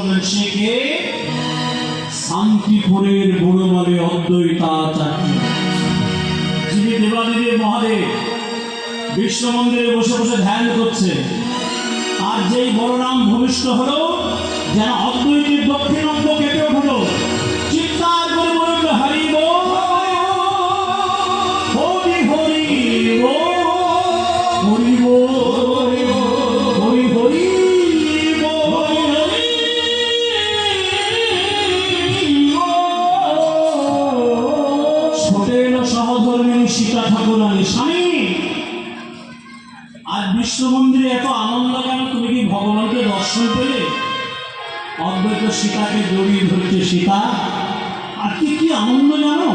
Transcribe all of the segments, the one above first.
সে কে? শান্তিপুরের বড়মালী অদ্বৈতাচার্য, যিনি দেবাদিদেব মহাদেব বিষ্ণু মন্দিরে বসে বসে ধ্যান করছে। আর যেই বড়রাম ভূমিষ্ঠ হলো, যেন অদ্বৈতের দক্ষিণ অঙ্গ কেটে উঠলো, চিৎকার করে বলল হরি বল, হরি হরি বল, হরি বল, হরি হরি বল। ছোটে এলো সহধর্মিণী সীতা ঠাকুরানী, স্বামী আর বিষ্ণু মন্দিরে এত আনন্দ কেন? তুমি কি ভগবানকে দর্শন পেলে? অদ্বৈত সীতাকে জড়িয়ে ধরেছে সীতা। আর কি আনন্দ জানো?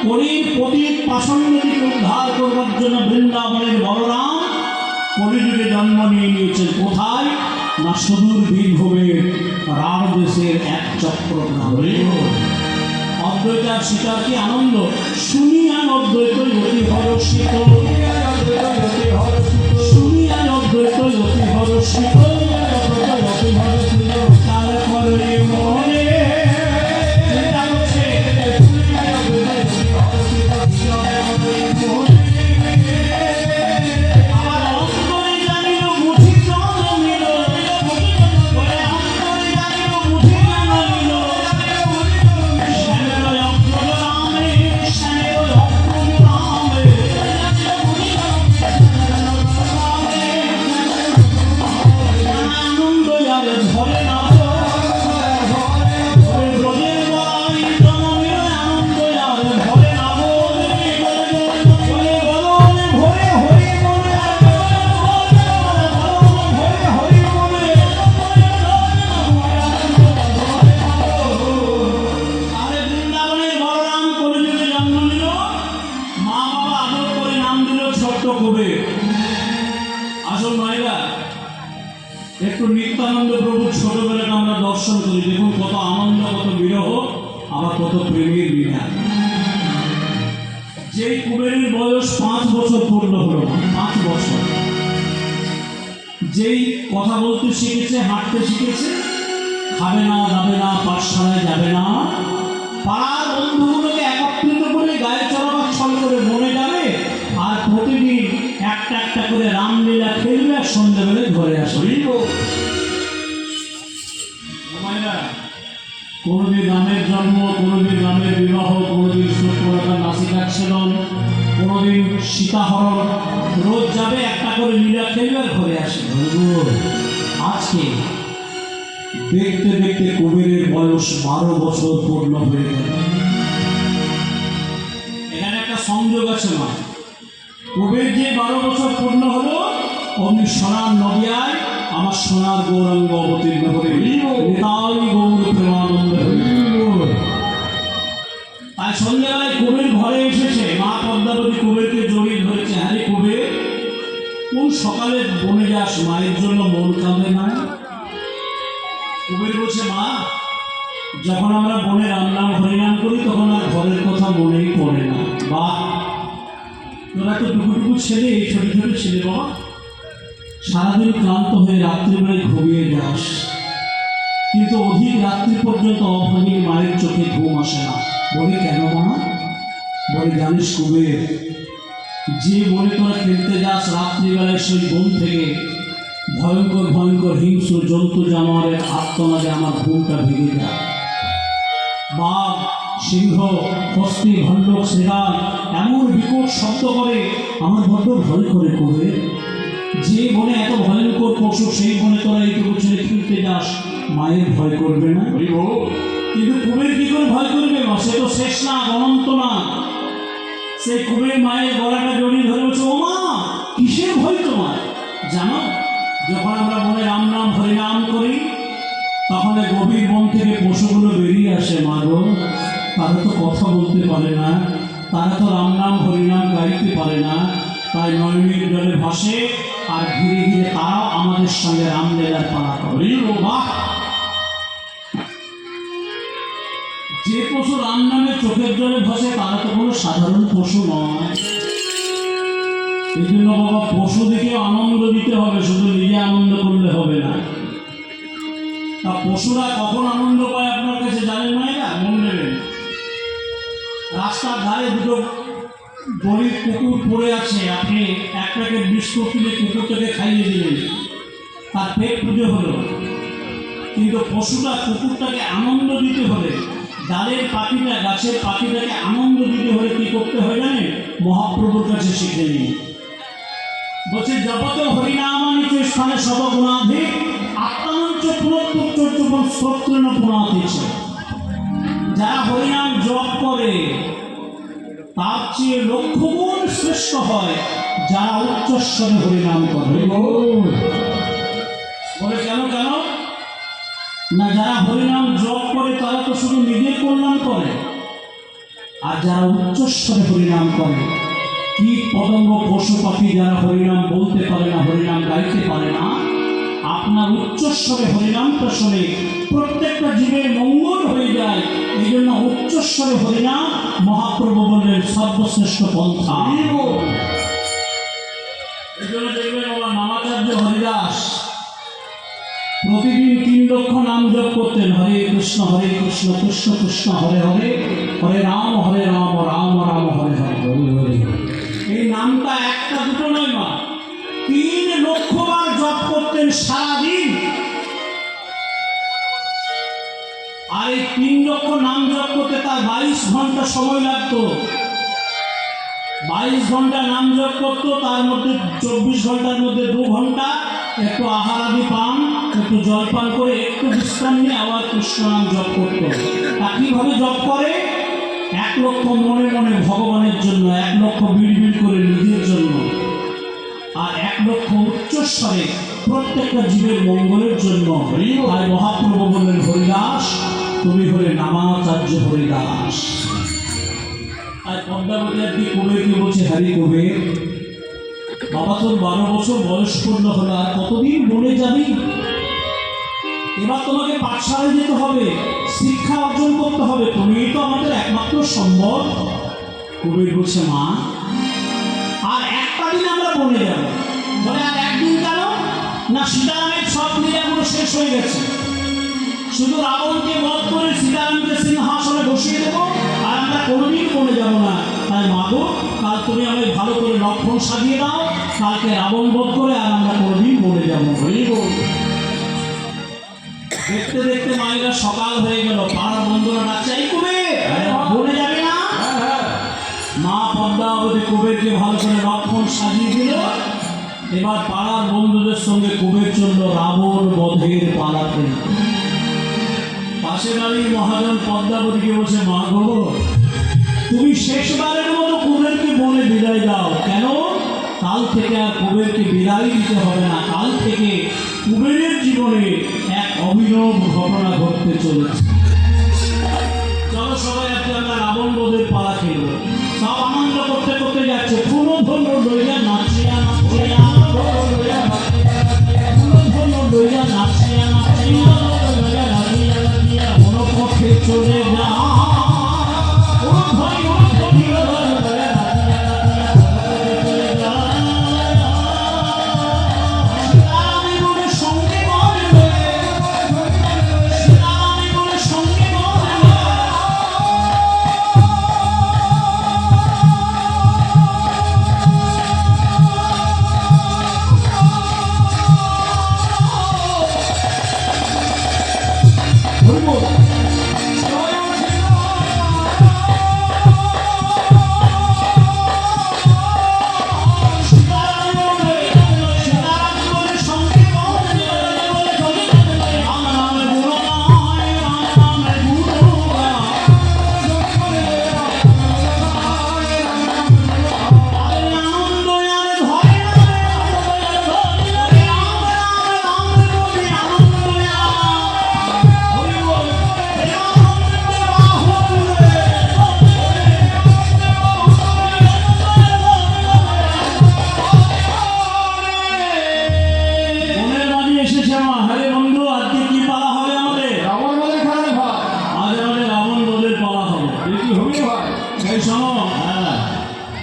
কলির পতিত পাষণ্ডকে উদ্ধার করবার জন্য বৃন্দাবনের বলরাম কলিযুগে জন্ম নিয়ে নিয়েছেন। কোথায়? না সুদূর বীরভূমের রাঢ় দেশের এক চক্রগ্রামে। অদ্বৈত আর সীতার কি আনন্দ শুনিয়া অদ্বৈত অতি হরষিত, শুনিয়া অদ্বৈত অতি হরষিত, তারপরে মনে একটু নিত্যানন্দ প্রভুর ছোটবেলাটা আমরা দর্শন করি। দেখুন কত আনন্দ, কত বিরহ, আবার কত প্রেমের বিনা। যেই কুবেরের বয়স 5 বছর পূর্ণ হলো, 5 বছর, যেই কথা বলতে শিখেছে, হাঁটতে শিখেছে, খাবে না, যাবে না, পাঠশালায় যাবে না, পাড়ার বন্ধুগুলোকে একত্রিত করে গায়ে চড়াবার ছল করে বনে যাবে, আর প্রতিদিন একটা একটা করে রামলীলা খেলবে, আর সন্ধ্যাবেলায় ঘরে আসবে। কোনোদিন রামের জন্ম, কোনোদিন রামের বিবাহ, কোনোদিন সত্যলতার নাসিকাচ্ছেদন, কোনোদিন সীতাহরণ, রোজ যাবে একটা করে লীলা খেলবে আর ঘরে আসবে। আজকে দেখতে দেখতে কুবেরের বয়স 12 বছর পূর্ণ হয়ে গেল। এখানে একটা সংযোগ আছে মা। কুবের যে 12 বছর পূর্ণ হলো, অমনি সোনার নদিয়ায় আমার সোনার গৌরাঙ্গ অবতীর্ণ করে নিতাই গৌর প্রেমানন্দ। তাই সন্ধ্যাবেলায় কুবের ঘরে এসেছে, মা পদ্মাবতী কুবেরকে জড়িয়ে ধরেছে। হ্যাঁ কুবের, কোন সকালে বনে যাস, মায়ের জন্য মন কাঁদে না? কুবের বলছে, মা যখন আমরা বনে রামনাম হরিনাম করি তখন আর ঘরের কথা মনেই পড়ে না। বাহ, তোরা তো টুকু ছেলে, এই ছোট ছোট ছেলে, বাবা সারাদিন ক্লান্ত হয়ে রাত্রিবেলায় ঘুমিয়ে যাস, কিন্তু অধিক রাত্রি পর্যন্ত অভাগী মায়ের চোখে ঘুম আসে না। বলে কেন মা? বলে জানিস কুবের, যে বনে তোরা খেলতে যাস, রাত্রিবেলায় সেই বন থেকে ভয়ঙ্কর ভয়ঙ্কর হিংস্র জন্তু জানোয়ারের আত্মনাদে আমার ঘুমটা ভেঙে যায়। বাঘ, সিংহ, হস্তি, ভল্লুক, শ্রীরাম এমন বিকট শব্দ করে আমার বড্ড ভয় করে। কুবের, যে বনে এত ভয়ঙ্কর পশু, সেই বনে তোরা এইটুকু ছেড়ে খেলতে যাস, মায়ের ভয় করবে না? কিন্তু কুবের কি করে ভয় করবে? সে তো শেষ না, অনন্ত না। সেই কুবের মায়ের গলাটা জড়িয়ে ধরে বলছে, ও মা কিসের ভয় তোমার? জানো, যখন আমরা বনে রাম নাম হরিনাম করি, তখন গভীর বন থেকে পশুগুলো বেরিয়ে আসে। মা গো, তারা তো কথা বলতে পারে না, তারা তো রাম নাম হরিনাম গাইতে পারে না, তাই নয়নের জলে ভাসে, আর ধীরে ধীরে তারাও আমাদের সঙ্গে রামলীলার পালা করে। যে পশু রাম নামে চোখের জলে ভাসে, তারা তো কোনো সাধারণ পশু নয়। এই জন্য বাবা, পশু দিকে আনন্দ দিতে হবে, শুধু নিজে আনন্দ করলে হবে না। তা পশুরা কখন আনন্দ পায় আপনার কাছে জানেন মায়েরা? মন নেবেন, রাস্তার ধারে দুটো গরিব কুকুর পড়ে আছে, আপনি এক প্যাকেট বিস্কুট কিনে কুকুরটাকে খাইয়ে দিলেন, তার পেট পুজো হলো। কিন্তু পশুটা কুকুরটাকে আনন্দ দিতে হলে, ডালের পাখিটা গাছের পাখিটাকে আনন্দ দিতে হলে কি করতে হয় জানেন? মহাপ্রভুর কাছে শিখে নিন। বলছে জগতে হরিনামানিচ স্থানে সবগুণাধিক আত্মানঞ্চ পুনঃপুত্র স্তোত্রেণ পুনাতিচ। যারা হরিনাম জপ করে তার চেয়ে লক্ষ গুণ শ্রেষ্ঠ হয় যারা উচ্চস্বরে হরিনাম করে। বলে কেন কেন না, যারা হরিনাম জপ করে তারা তো শুধু নিজের কল্যাণ করে, আর যারা উচ্চস্বরে হরিনাম করে, কীট পতঙ্গ পশু পাখি যারা হরিনাম বলতে পারে না, হরিনাম গাইতে পারে না, আপনার উচ্চস্বরে হরিনামটা শুনে প্রত্যেকটা জীবের মঙ্গল হয়ে যায়। এই জন্য উচ্চস্বরে হরিনাম মহাপ্রভু বললেন সর্বশ্রেষ্ঠ পন্থা। এই জন্য দেখবেন বাবা নামাচার্য হরিদাস প্রতিদিন 3 লক্ষ নাম জপ করতেন। হরে কৃষ্ণ কৃষ্ণ কৃষ্ণ হরে হরে, হরে রাম রাম রাম হরে হরে। এই নামটা একটা দুটো নয় মা, 3 লক্ষ বার জপ করতেন সারাদিন। আর এই 3 লক্ষ নাম জপ করতে তার 22 ঘন্টা সময় লাগতো। 22 ঘন্টা নাম জপ করতো, তার মধ্যে 24 ঘন্টার মধ্যে 2 ঘন্টা একটু আহার আদি পান, একটু জল পান করে একটু বিশ্রাম নিয়ে আবার কৃষ্ণ নাম জপ করতো। তা কিভাবে জপ করে? 1 লক্ষ মনে মনে ভগবানের জন্য, 1 লক্ষ বিড় করে নিজের জন্য, আর 1 লক্ষ উচ্চস্বরে প্রত্যেকটা জীবের মঙ্গলের জন্য। তাই মহাপ্রভু বললেন হরিদাস তুমি হলে নামাচার্য হরিদাস। আর পদ্মাবতী আর কি কুবেরকে বলছে, হরি কুবের বাবা তোর 12 বছর বয়স পূর্ণ হলো, আর কতদিন বনে যাবি? এবার তোমাকে পাঠশালায় যেতে হবে, শিক্ষা অর্জন করতে হবে, তুমি তো আমাদের একমাত্র সম্বল। কুবের বলছে মা আর একটা দিন আমরা বনে যাব। বলে আর একদিন কেন না, সীতারামের সব লীলাগুলো শেষ হয়ে গেছে, শুধু রাবণকে বধ করে সীতারামকে সিংহাসনে বসিয়ে দেবো, আর আমরা কোনোদিন বনে যাব না। তাই মাগো কাল তুমি আমায় ভালো করে লক্ষণ সাজিয়ে দাও, কালকে রাবণ বধ করে আর আমরা কোনোদিন বনে যাবো। দেখতে দেখতে মায়েরা সকাল হয়ে গেল, পাড়ার বন্ধুরা ডাকছে এই কুবের বনে যাবে না? মা পদ্মাবতী কুবেরকে ভালো করে লক্ষণ সাজিয়ে দিল। এবার পাড়ার বন্ধুদের সঙ্গে কুবের চলল রাবণ বধের পালাতে। পাশে দাঁড়িয়ে মহাজন পদ্মাবতীকে বসে মা গো তুমি শেষবারের মতো কুবেরকে বনে বিদায় দাও। কেন? কাল থেকে আর কুবেরকে বিদায় দিতে হবে না, কাল থেকে কুবেরের জীবনে এক অভিনব ঘটনা ঘটতে চলেছে। চলো সবাই আজকে আমরা রাবণ বধের পালা খেলবো। সব আনন্দ করতে করতে যাচ্ছে, পুরো ধন্য লইয়া নাচিয়া নাচিয়া, পুরো ধন্য লইয়া নাচিয়া নাচিয়া, কোনো পথে চলে যা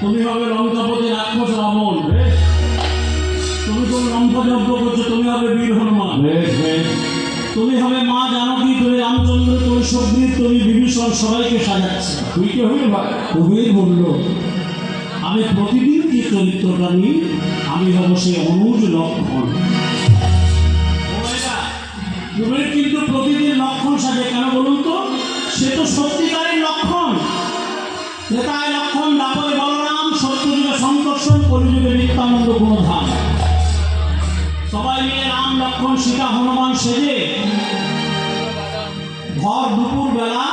তুমি হবে লঙ্কাপতি রাক্ষস রাবণ, তুমি কোন লঙ্কা যজ্ঞ করছো, তুমি হবে বীর হনুমান। তুমি হবে মা জানকী, তুমি রামচন্দ্র, তুমি সুগ্রীব, তুমি বিভীষণ, সবাইকে সাজাচ্ছে। তুই কে হবি? কবির বলল আমি প্রতিদিন কি চরিত্রটা নিই, আমি হব সেই অনুজ লক্ষণ। কবির কিন্তু প্রতিদিন লক্ষণ সাজে, কেন বলুন তো? সে তো সত্যিকারের লক্ষণ। ত্রেতায় লক্ষণ, দ্বাপরে বলরাম, সত্যযুগে সংকর্ষণ, কলিযুগে নিত্যানন্দ গুণধাম। সবাই মিলে রাম লক্ষণ সীতা হনুমান সেজে ভর দুপুর বেলা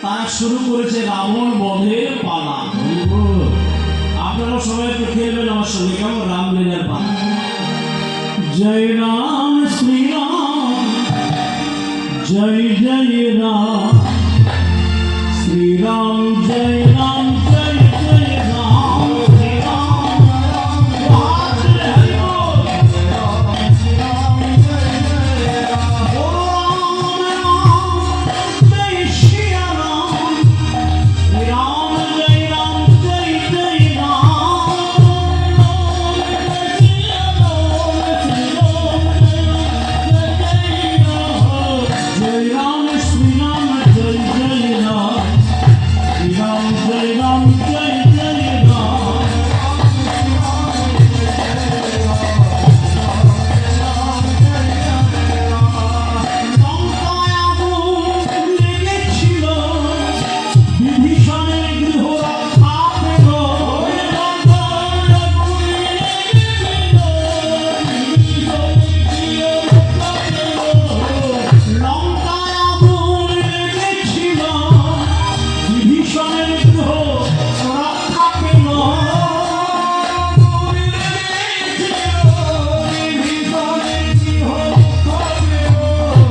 তারা শুরু করেছে রাবণ বধের পালা। আপনারা সবাই একটু খেলবেন আমার সঙ্গে, কেমন? রামলীলার পালা। জয় রাম শ্রীরাম, জয় জয় রাম, শ্রীরাম জয় রাম, জয় জয় রাম, শ্রীরাম হরি বল। রাম রাম জয় শ্রী রাম, রাম জয় রাম, জয় জয় রাম, জয় রাম শ্রীরাম, জয় জয় রাম, রাম জয় রাম, জয় জয় রাম। লঙ্কায় আগুন লেগেছিল, বিভীষণের গৃহ রক্ষা পেল। লঙ্কায় আগুন লেগেছিল, লঙ্কায় আগুন লেগেছিল, বিভীষণের গৃহ রক্ষা পেল।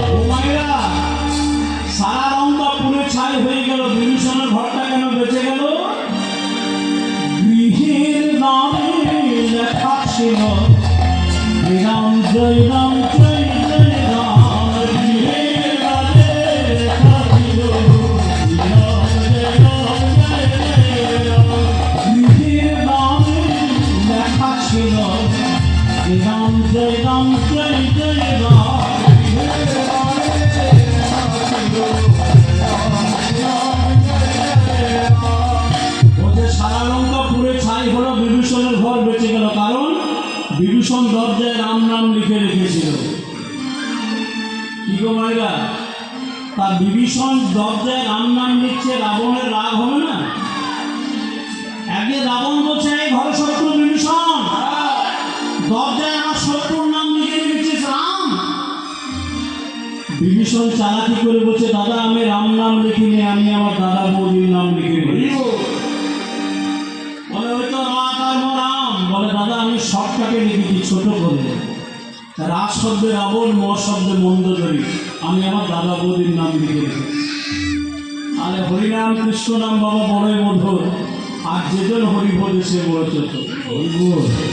ও মায়েরা, সারা লঙ্কা পুড়ে ছাই হয়ে গেল, বিভীষণের ঘরটা কেন বেঁচে গেল? গৃহের নামে লেখা ছিল রাম জয় রাম, জয় জয় রাম, গৃহের নামে লেখা ছিল রাম জয় রাম, জয় জয় রাম, গৃহের নামে লেখা ছিল রাম জয় রাম, জয় জয় রাম, গৃহের নামে লেখা ছিল ওদের সারা লঙ্কা পুড়ে ছাই হলো, বিভীষণের ঘর বেঁচে গেল। কারণ বিভীষণ দরজায় রাম নাম লিখে রেখেছিল। কি গো মায়েরা, তার বিভীষণ দরজায় রাম নাম লিখছে, রাবণের রাগ হবে না? একদিন রাবণ বলছে, এই ঘরে শত্রু বিভীষণ, দরজায় আমার শত্রুর নাম লিখে রেখেছিস রাম। বিভীষণ চালাকি করে বলছে, দাদা আমি রাম নাম লিখিনি, আমি আমার দাদা বৌদির নাম লিখে রেখেছি। বলে ওই তো রাম, বলে দাদা আমি শর্টকাটে লিখেছি, ছোট করে। রাজ শব্দে রাবণ, ম শব্দে মন্দোদরী, আমি আমার দাদা বৌদির নাম লিখে রেখেছি। আরে হরিনাম কৃষ্ণ নাম বাবা বড়ই মধুর, আর যেজন হরি বলে সে বড় চোখ।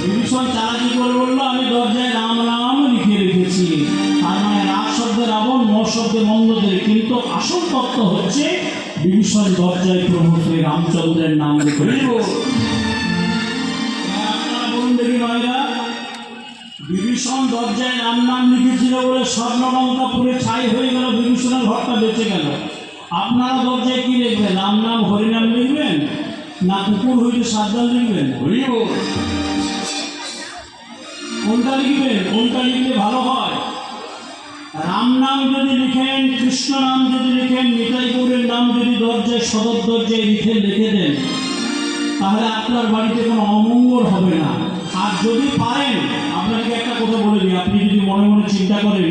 বিভীষণ চালাকি করে বললো, আমি দরজায় রাম নাম লিখে রেখেছি। তার মানে রাজ শব্দে রাবণ, ম শব্দে মন্দোদরী, কিন্তু আসল তত্ত্ব হচ্ছে বিভীষণ দরজায় প্রভু শ্রী রামচন্দ্রের নাম লিখে রেখেছে। আপনারা বলুন দেখি মায়েরা, বিভীষণ দরজায় রাম নাম লিখেছিল বলে স্বর্ণলঙ্কা পুড়ে ছাই হয়ে গেল, বিভীষণের ঘরটা বেঁচে গেল। আপনারা দরজায় কি লিখবেন? রাম নাম হরিনাম লিখবেন, না কুকুর হইতে সাবধান লিখবেন? কোনটা লিখবেন? কোনটা লিখলে ভালো হয়? রাম নাম যদি লিখেন, কৃষ্ণ নাম যদি লিখেন, নিতাই গৌরের নাম যদি দরজায় সদর দরজায় লিখে দেন, তাহলে আপনার বাড়িতে কোনো অমঙ্গল হবে না। আর যদি পারেন, আপনাকে একটা কথা বলে দিই, আপনি যদি মনে মনে চিন্তা করেন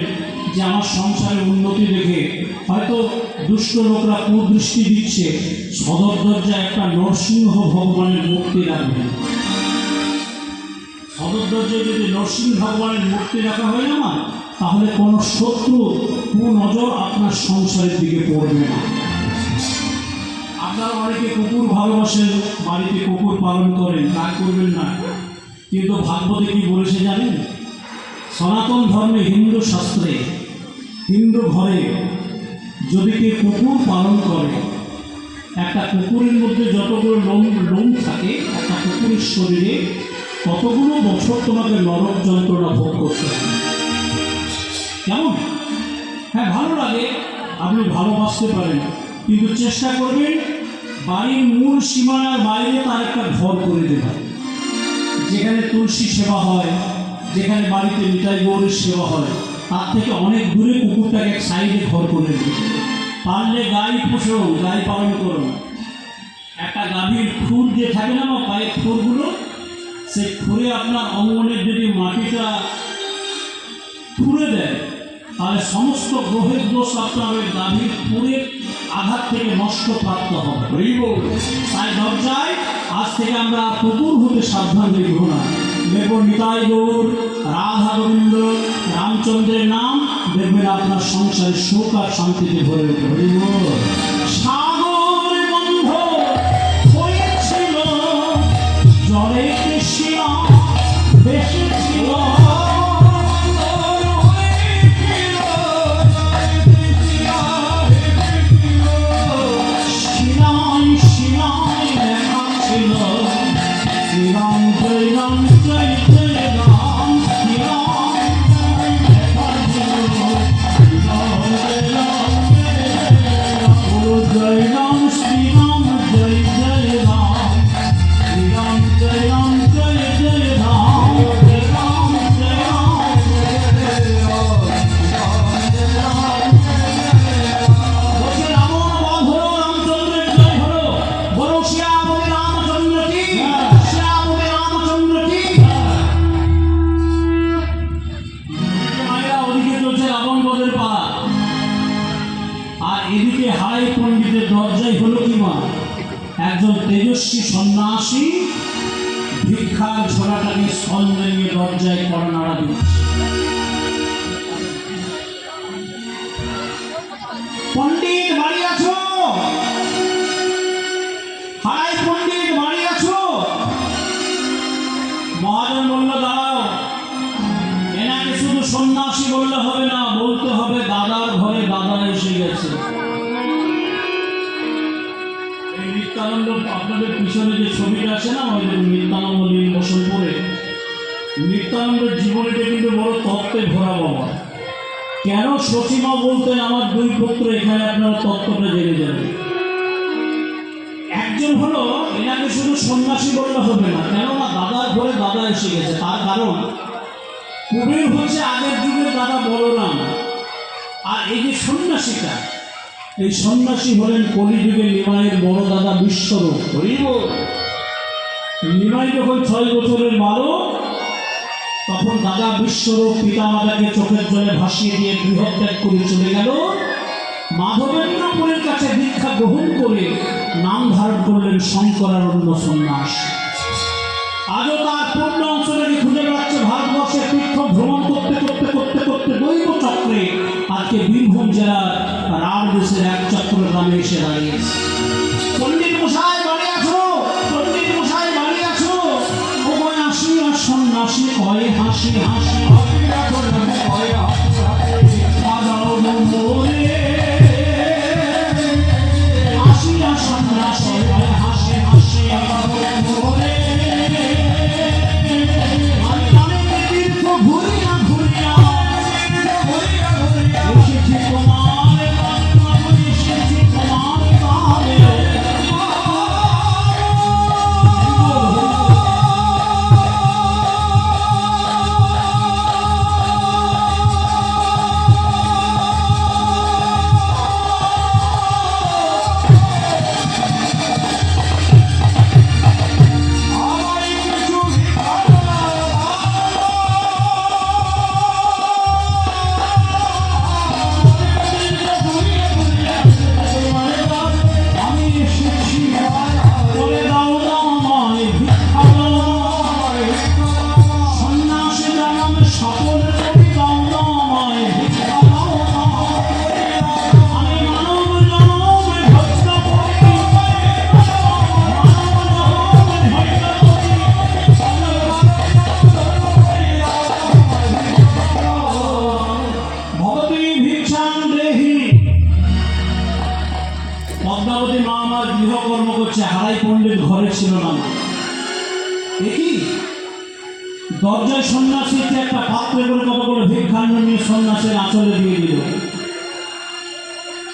যে আমার সংসারের উন্নতি দেখে হয়তো দুষ্ট লোকরা কুদৃষ্টি দিচ্ছে, সদর দরজায় একটা নরসিংহ ভগবানের মূর্তি রাখবেন। সদর দরজায় যদি নরসিংহ ভগবানের মূর্তি রাখা হয় না, তাহলে কোনো শত্রু কুনজর আপনার সংসারের দিকে পড়বে না। আপনারা অনেকে কুকুর ভালোবাসেন, বাড়িতে কুকুর পালন করেন, তা করবেন না। কিন্তু ভাগবতে কি বলেছে জানেন? সনাতন ধর্মে হিন্দু শাস্ত্রে হিন্দু ঘরে যদি কেউ কুকুর পালন করে, একটা কুকুরের মধ্যে যতগুলো লোম থাকে, একটা কুকুরের শরীরে ততগুলো বছর তোমাকে নরক যন্ত্রণা ভোগ করতে হবে। কেমন? হ্যাঁ, ভালো লাগে, আপনি ভালোবাসতে পারেন, কিন্তু চেষ্টা করবেন বাড়ির মূল সীমানার বাইরে তার একটা ঘর করে দেবেন, যেখানে তুলসী সেবা হয়, যেখানে বাড়িতে নিতাই গৌরের সেবা হয়, তার থেকে অনেক দূরে কুকুরটাকে এক সাইডে ঘর করে দেবে। পারলে গাই পুষুন, গাই পালন করুন। একটা গাভীর খুর যে থাকে না, পায়ের খুরগুলো, সেই খুরে আপনার অঙ্গনের যদি মাটিটা খুঁড়ে দেয়, তাহলে সমস্ত গ্রহের দোষ আপনার ওই গাভীর খুরের আঘাত থেকে নষ্ট প্রাপ্ত হবে। তাই দরজায় আজ থেকে আমরা কুকুর হতে সাবধান দেখব না, দেখব নিতাই গৌর, রাধা গোবিন্দ, রামচন্দ্রের নাম, দেখবেন আপনার সংসারে সুখ আর শান্তিতে ভরে উঠবে। সাগর বন্ধ হয়েছিল, জলে কৃষ্ণা ভেসেছিল, এদিকে হারাই পণ্ডিতের দরজায় হলো কি মা, একজন তেজস্বী সন্ন্যাসী ভিক্ষার ঝোলাটাকে স্কন্ধে নিয়ে দরজায় কড়া নাড়া দিচ্ছে। পণ্ডিত বাড়ি আছো? হারাই পণ্ডিত বাড়ি আছো? মহাজন বলল, দাঁড়াও, এনাকে শুধু সন্ন্যাসী বললে হবে না, বলতে হবে দাদার ঘরে দাদা এসে গেছে। এই নিত্যানন্দ, আপনাদের পিছনে যে ছবিটা আছে না, ওই নিত্যানন্দ নীল বসন পরে, নিত্যানন্দের জীবনীটা কিন্তু বড় তত্ত্বে ভরা বাবা। কেন সচিমা বলতেন আমার দুই পুত্র, এখানে আপনারা তত্ত্বটা জেনে যাবেন। একজন হলো, এনাকে শুধু সন্ন্যাসী বললে হবে না, কেননা দাদার ঘরে দাদা এসে গেছে। তার কারণ কুবের হচ্ছে আগের যুগের দাদা বলরাম, আর এই যে সন্ন্যাসীটা, এই সন্ন্যাসী হলেন কলিযুগে নিমাইয়ের বড় দাদা বিশ্বরূপ। নিমাই যখন 6 বছরের বালক, তখন দাদা বিশ্বরূপ পিতামাতাকে চোখের জলে ভাসিয়ে দিয়ে গৃহত্যাগ করে চলে গেল। মাধবেন্দ্রপুরের কাছে দীক্ষা গ্রহণ করে নাম ধারণ করলেন শঙ্করানন্দ সন্ন্যাস। আজও তার পূর্ণ অঞ্চলে খুঁজে বেড়াচ্ছে ভারতবর্ষের তীর্থ ভ্রমণ করতে করতে করতে করতে দৈব চক্রে আজকে বীরভূম জেলার রাঢ়দেশের এক চক্র গ্রামে এসে দাঁড়িয়েছে। পণ্ডিত মশাই বাড়ি আছো? পণ্ডিত মশাই বাড়ি আছো? ও কয় আসি, আর সন্ন্যাসী কয় হাসি হাসি, আসি আর সন্ন্যাসী কয় হাসি হাসি, ঘুরিয়া ঘুরিয়া এসেছি তোমার বাড়ি, এসেছি তোমার বাড়ি। পদ্মাবতী মা আমার গৃহকর্ম করছে, হারাই পণ্ডিত ঘরে ছিল না। দেখি দরজায় সন্ন্যাসীকে একটা পাত্রে করে কতগুলো ভিক্ষান্ন নিয়ে সন্ন্যাসীর আঁচলে দিয়ে দিল।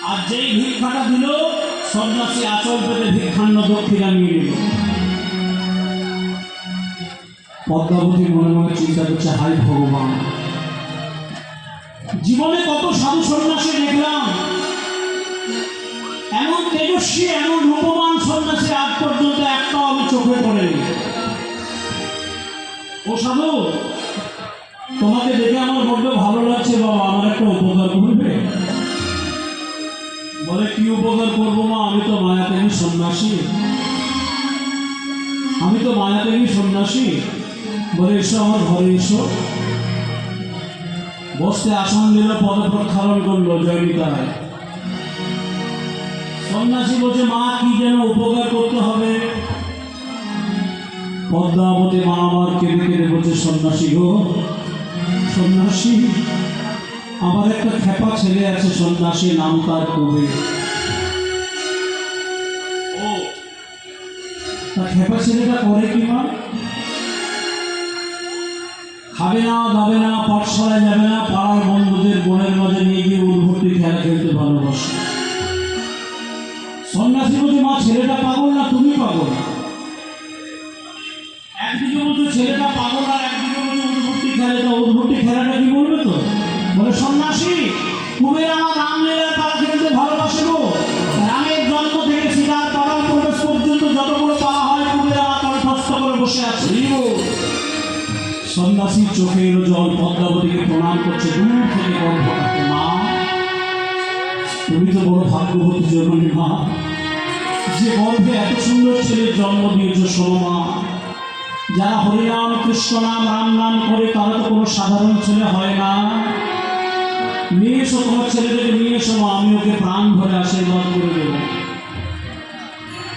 আর যেই ভিক্ষাটা দিল, সন্ন্যাসী আঁচল পেতে ভিক্ষান্ন দক্ষিণা নিয়ে নিল। পদ্মাবতী মনে মনে চিন্তা করছে, হাই ভগবান, জীবনে কত সাধু সন্ন্যাসী দেখলাম, এমন তেজস্বী এমন রূপবান সন্ন্যাসী আজ পর্যন্ত একটাও আমি চোখে পড়েনি। ও সাধু, তোমাকে দেখে আমার বড্ড ভালো লাগছে বাবা, আমার একটা উপকার করবে? বলে, কি উপকার করবো মা? আমি তো মায়াতেই সন্ন্যাসী, আমি তো মায়াতেই সন্ন্যাসী। বলে, এসো আমার ঘরে এসো। বসতে আসন দিল, পদপ্রক্ষালন করলো জয়নিতায়। সন্ন্যাসী বলছে, মা কি যেন উপকার করতে হবে? পদ্মাবতী মা আমার কেঁদে কেঁদে বলছে, সন্ন্যাসী গো, সন্ন্যাসী, আমার একটা খেপা ছেলে আছে সন্ন্যাসী, নাম তার কুবের। ও, তার খেপা ছেলেটা করে কি মা? খাবে না, দাবে না, পাঠশালায় যাবে না, পাড়ার বন্ধুদের বোনের মাঝে নিয়ে গিয়ে উদ্ভর্তি খেলা খেলতে ভালোবাসে। সন্ন্যাসী বলছে, মা ছেলেটা পাগল না তুমি পাগল? একদিকে বলছে ছেলেটা পাগল, আর একদিকে বলছে উদ্ভর্তি খেলে। তো উদ্ভর্তি খেলাটা কি বলবে তো? বলে, সন্ন্যাসী, কুবের আমার রামলীলার পাড়া খেলতে ভালোবাসে গো। রামের জন্ম থেকে সীতার পাড়ার প্রবেশ পর্যন্ত যতগুলো পাড়া হয়, কুবের আমার কণ্ঠস্থ করে বসে আছে। সন্ন্যাসীর চোখে এলো জল, পদ্মাবতীকে প্রণাম করছে দূর থেকে গর্ভটাকে। মা, তুমি তো বড় ভাগ্যবতী জননী মা, যে গর্ভে এত সুন্দর ছেলের জন্ম দিয়েছ। শোনো মা, যারা হরিনাম কৃষ্ণ নাম রাম নাম করে তারা তো কোনো সাধারণ ছেলে হয় না। নিয়ে এসো তোমার ছেলেটাকে, নিয়ে এসো মা, আমি ওকে প্রাণ ভরে আশীর্বাদ করে দেব।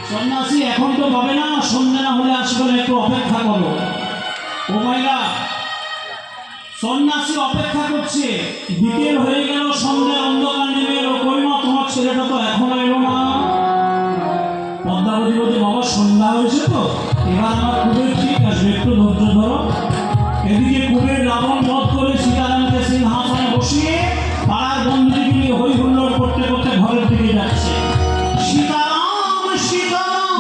সন্ন্যাসী, এখন তো পাবে না, সন্ধ্যা না হলে আসবে না, একটু অপেক্ষা করো। ও মাইরা, সন্ন্যাসী অপেক্ষা করছে। বিকেল হয়ে গেল, সন্ধ্যার অন্ধকার নেমে এলো, কই মা তোমার ছেলেটা তো এখনো এলো না। পদ্মাবতী বলছে, বাবা সন্ধ্যা হয়েছে তো, এবার আমার কুবের ঠিক আসবে, একটু ধৈর্য ধরো। এদিকে কুবের রাবণ বধ করে সীতারামকে সিংহাসনে বসিয়ে পাড়ার বন্ধুকে নিয়ে হই হুল্লোড় করতে করতে ঘরের দিকে যাচ্ছে। সীতারাম সীতারাম,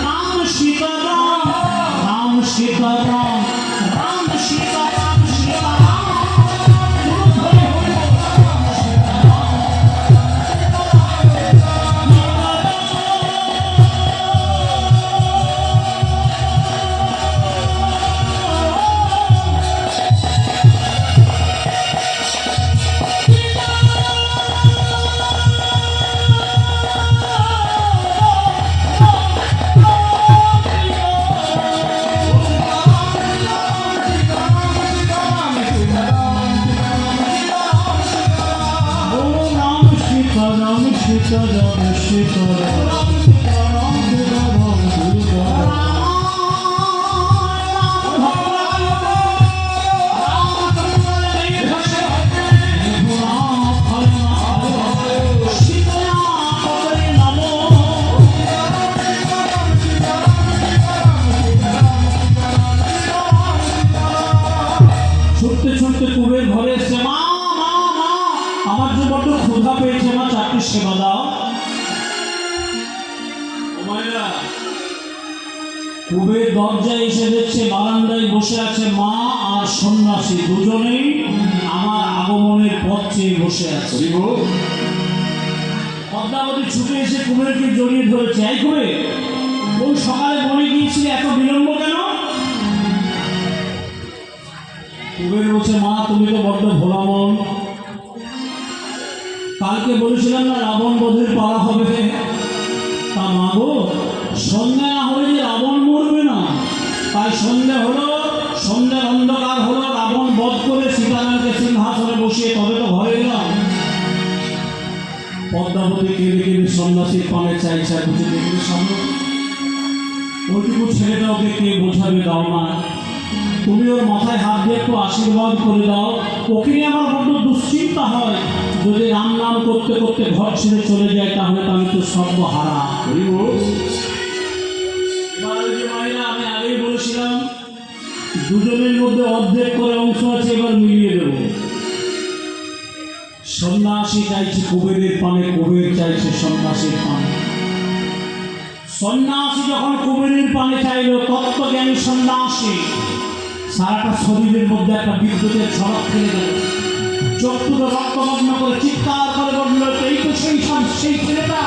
রাম সীতারাম, রাম সীতারাম, রাম সীতারাম, সীতারাম। ছুটতে ছুটতে কুবের ঘরে এসছে। মা মা মা, আমার যে বড্ড ক্ষুধা পেয়েছে মা, চারটি সেবা দাও। কুবের দরজায় এসে দেখছে বারান্দায় বসে আছে মা আর সন্ন্যাসী, দুজনেই আমার আগমনের পথ চেয়ে বসে আছে। পদ্মাবতী ছুটে এসে কুবেরকে জড়িয়ে ধরেছে। এই কুবের, ওই সকালে বনে গিয়েছিলে, এত বিলম্ব কেন? কুবের বলছে, মা তুমি তো বড্ড ভোলা মন, কালকে বলেছিলাম না রাবণ বধের পালা হবে, তা মা গো, সন্ধ্যা না হলে যে রাবণ মরবে না, তাই সন্ধ্যা হলো, সন্ধ্যার অন্ধকার হলো, রাবণ বধ করে সীতারামকে সিংহাসনে বসিয়ে তবে তো ঘরে এলাম। পদ্মাবতী কেঁদে কেঁদে সন্ন্যাসীর পানে চাইছে, বুঝে দেখলে সামনে ওইটুকু ছেলেটা ওকে কে বোঝাবে, দাও না, তুমি ওর মাথায় হাত দিয়ে একটু আশীর্বাদ করে দাও। ওকে নিয়ে আমার বড্ড দুশ্চিন্তা হয়, যদি রাম নাম করতে করতে ঘর ছেড়ে চলে যায় তাহলে তো আমি তো সর্বহারা। এবার ওই যে মায়েরা, আমি আগেই বলেছিলাম দুজনের মধ্যে অর্ধেক করে অংশ আছে, এবার মিলিয়ে দেব। সন্ন্যাসী চাইছে কুবেরের পানে, কুবের চাইছে সন্ন্যাসীর পানে। সন্ন্যাসী যখন কুবেরের পানে চাইল, তত্ত্বজ্ঞানী সন্ন্যাসী সারাটা শরীরের মধ্যে একটা বিদ্যুতের ঝড়ক ফেলে গেল। চোখ দুটো রক্তবর্ণ করে চিৎকার করে বলল, এই তো সেই ছেলেটা,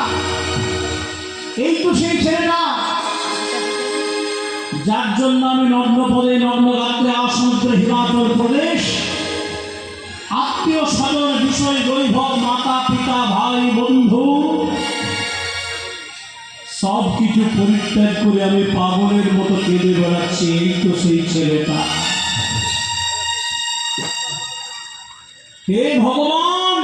এই তো সেই ছেলেটা যার জন্য আমি নগ্ন পদে নগ্ন রাত্রে আসমুদ্র হিমাচল প্রদেশ আত্মীয় স্বজন বিষয় বৈভব মাতা পিতা ভাই বন্ধু সব কিছু পরিত্যাগ করে আমি পাগলের মতো কেঁদে বেড়াচ্ছি। এই তো সেই ছেলেটা। হে ভগবান,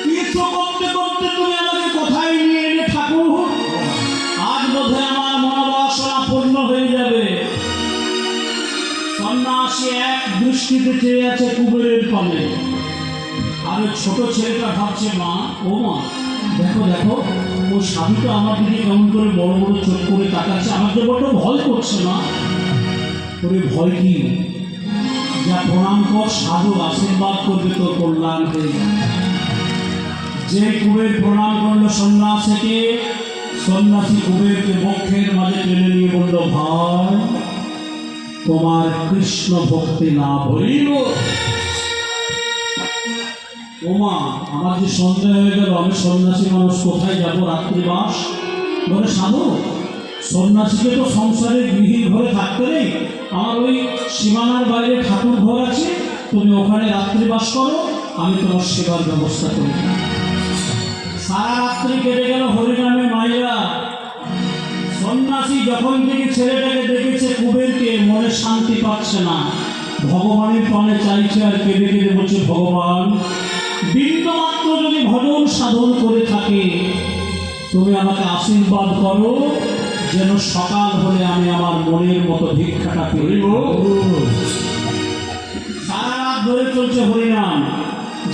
কিছু করতে করতে তুমি আমাকে কোথায় নিয়ে এলে ঠাকুর? আজ বোধহয় আমার মনোবাসনা পূর্ণ হয়ে যাবে। সন্ন্যাসী এক দৃষ্টিতে চেয়ে আছে কুবেরের পানে। আর ওই ছোট ছেলেটা ভাবছে, মা, ও মা, দেখো দেখো, ও সাধুটা আমার দিকে কেমন করে বড় বড় চোখ করে তাকাচ্ছে, আমার যে বড় ভয় করছে। মা, ওরে ভয় কি? যা প্রণাম কর, সাধু আশীর্বাদ করবে, তোর কল্যাণ হয়ে যাবে। যে কুবের প্রণাম করলো সন্ন্যাসীকে, সন্ন্যাসী কুবেরকে বক্ষের মাঝে টেনে নিয়ে বলল, ভাই, তোমার কৃষ্ণ ভক্তি লাভ হইল। ওমা, আমার যে সন্দেহ হয়ে গেল, আমি সন্ন্যাসী মানুষ, কোথায় যাব রাত্রিবাস? বলে, সাধু, সন্ন্যাসীকে তো সংসারে গৃহী ঘরে থাকতে নেই, আমার ওই সীমানার বাইরে ঠাকুর ঘর আছে, তুমি ওখানে রাত্রিবাস করো, আমি তোমার সেবার ব্যবস্থা করি। সারা রাত্রি কেটে গেল হরিনামে মাইরা। সন্ন্যাসী যখন থেকে ছেলেটাকে দেখেছে কুবেরকে, মনে শান্তি পাচ্ছে না, ভগবানের পানে চাইছে আর কেঁদে কেঁদে বলছে, ভগবান, বিন্দুমাত্র যদি ভজন সাধন করে থাকে, তুমি আমাকে আশীর্বাদ করো, যেন সকাল হলে আমি আমার মনের মতো ভিক্ষাটা পেব। সারা রাত ধরে চলছে হরিনাম।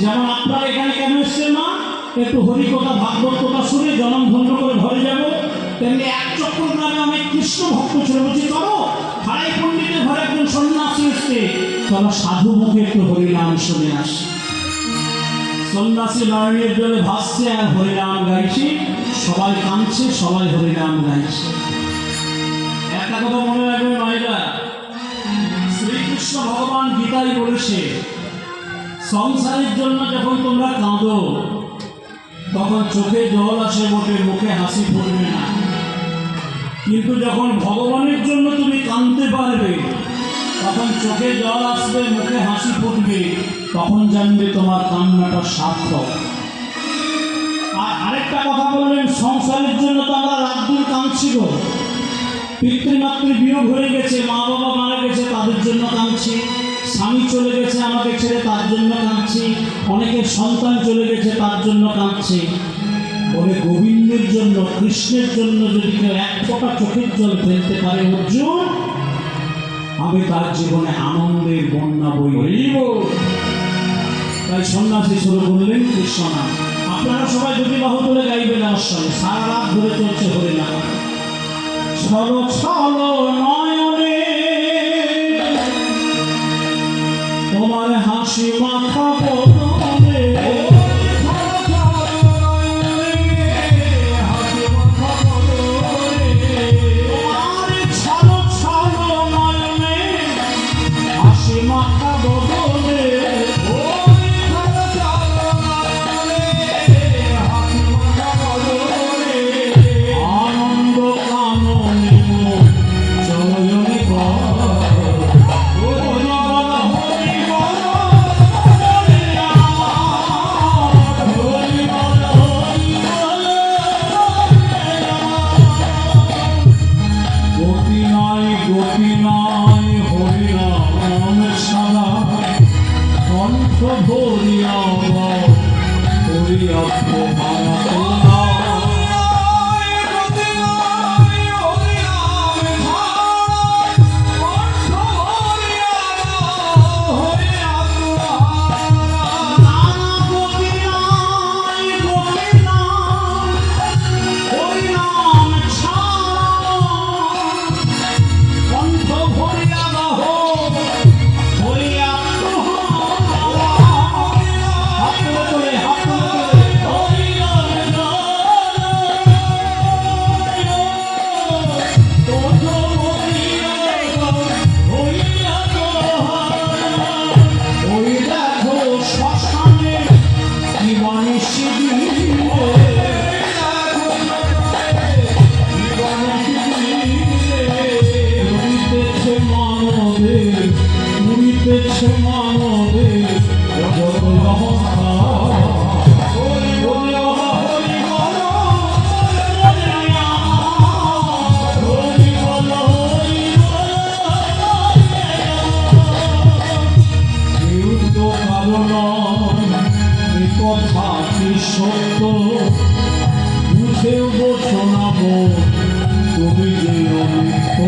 যেমন আপনারা এখানে কেন এসছেন মা? একটু হরিকথা ভাগবত কথা শুনে জনম ধন্য করে ঘরে যাব। তেমনি এক চক্কর গ্রামে অনেক কৃষ্ণ ভক্ত ছিল, বলছি চলো, হারাই পণ্ডিতের ঘরে একজন সন্ন্যাসী এসছে, চলো সাধু মুখে একটু হরিনাম শুনে আসি। সন্ন্যাসী নয়নের জলে ভাসছে আর হরিনাম গাইছে, সবাই কাঁদছে, সবাই হরিনাম গাইছে। একটা কথা মনে রাখবে মায়েরা, শ্রীকৃষ্ণ ভগবান গীতায় বলেছে, সংসারের জন্য যখন তোমরা কাঁদো, তখন চোখে জল আসে বটে, মুখে হাসি ফুটবে না। কিন্তু যখন ভগবানের জন্য তুমি কাঁদতে পারবে, তখন চোখে জল আসবে, মুখে হাসি ফুটবে, তখন জানবে তোমার কান্নাটা সার্থক। আর আরেকটা কথা বললেন, সংসারের জন্য তো আমরা রাত দিন কাঁদছি গো। পিতৃমাতৃ বিয়োগ হয়ে গেছে, মা বাবা মারা গেছে, তাদের জন্য কাঁদছি। স্বামী চলে গেছে আমাকে ছেড়ে, তার জন্য কাঁদছি। অনেকের সন্তান চলে গেছে, তার জন্য কাঁদছে। বলে, গোবিন্দের জন্য, কৃষ্ণের জন্য যদি কেউ এক ফোঁটা চোখের জল ফেলতে পারে অর্জুন, আমি তার জীবনে আনন্দের বন্যা বইব। তাই সন্ন্যাসী শুরু করলেন কৃষ্ণ নাম। আপনারা সবাই যদি বাহু তুলে গাইবেন আমার সঙ্গে। সারা রাত ধরে চলছে হরিনাম। ছলো ছলো নয়নে তোমার হাসি মাখা বদনে, মাথা বদলে আনন্দ কাননে জয়নি গতি নাই, গতি নাই, হরিনাম সারা কণ্ঠ ভরিয়া হরিয়া সত্য বুঝেও বোঝো না মন, তুমি যে অনিত্য।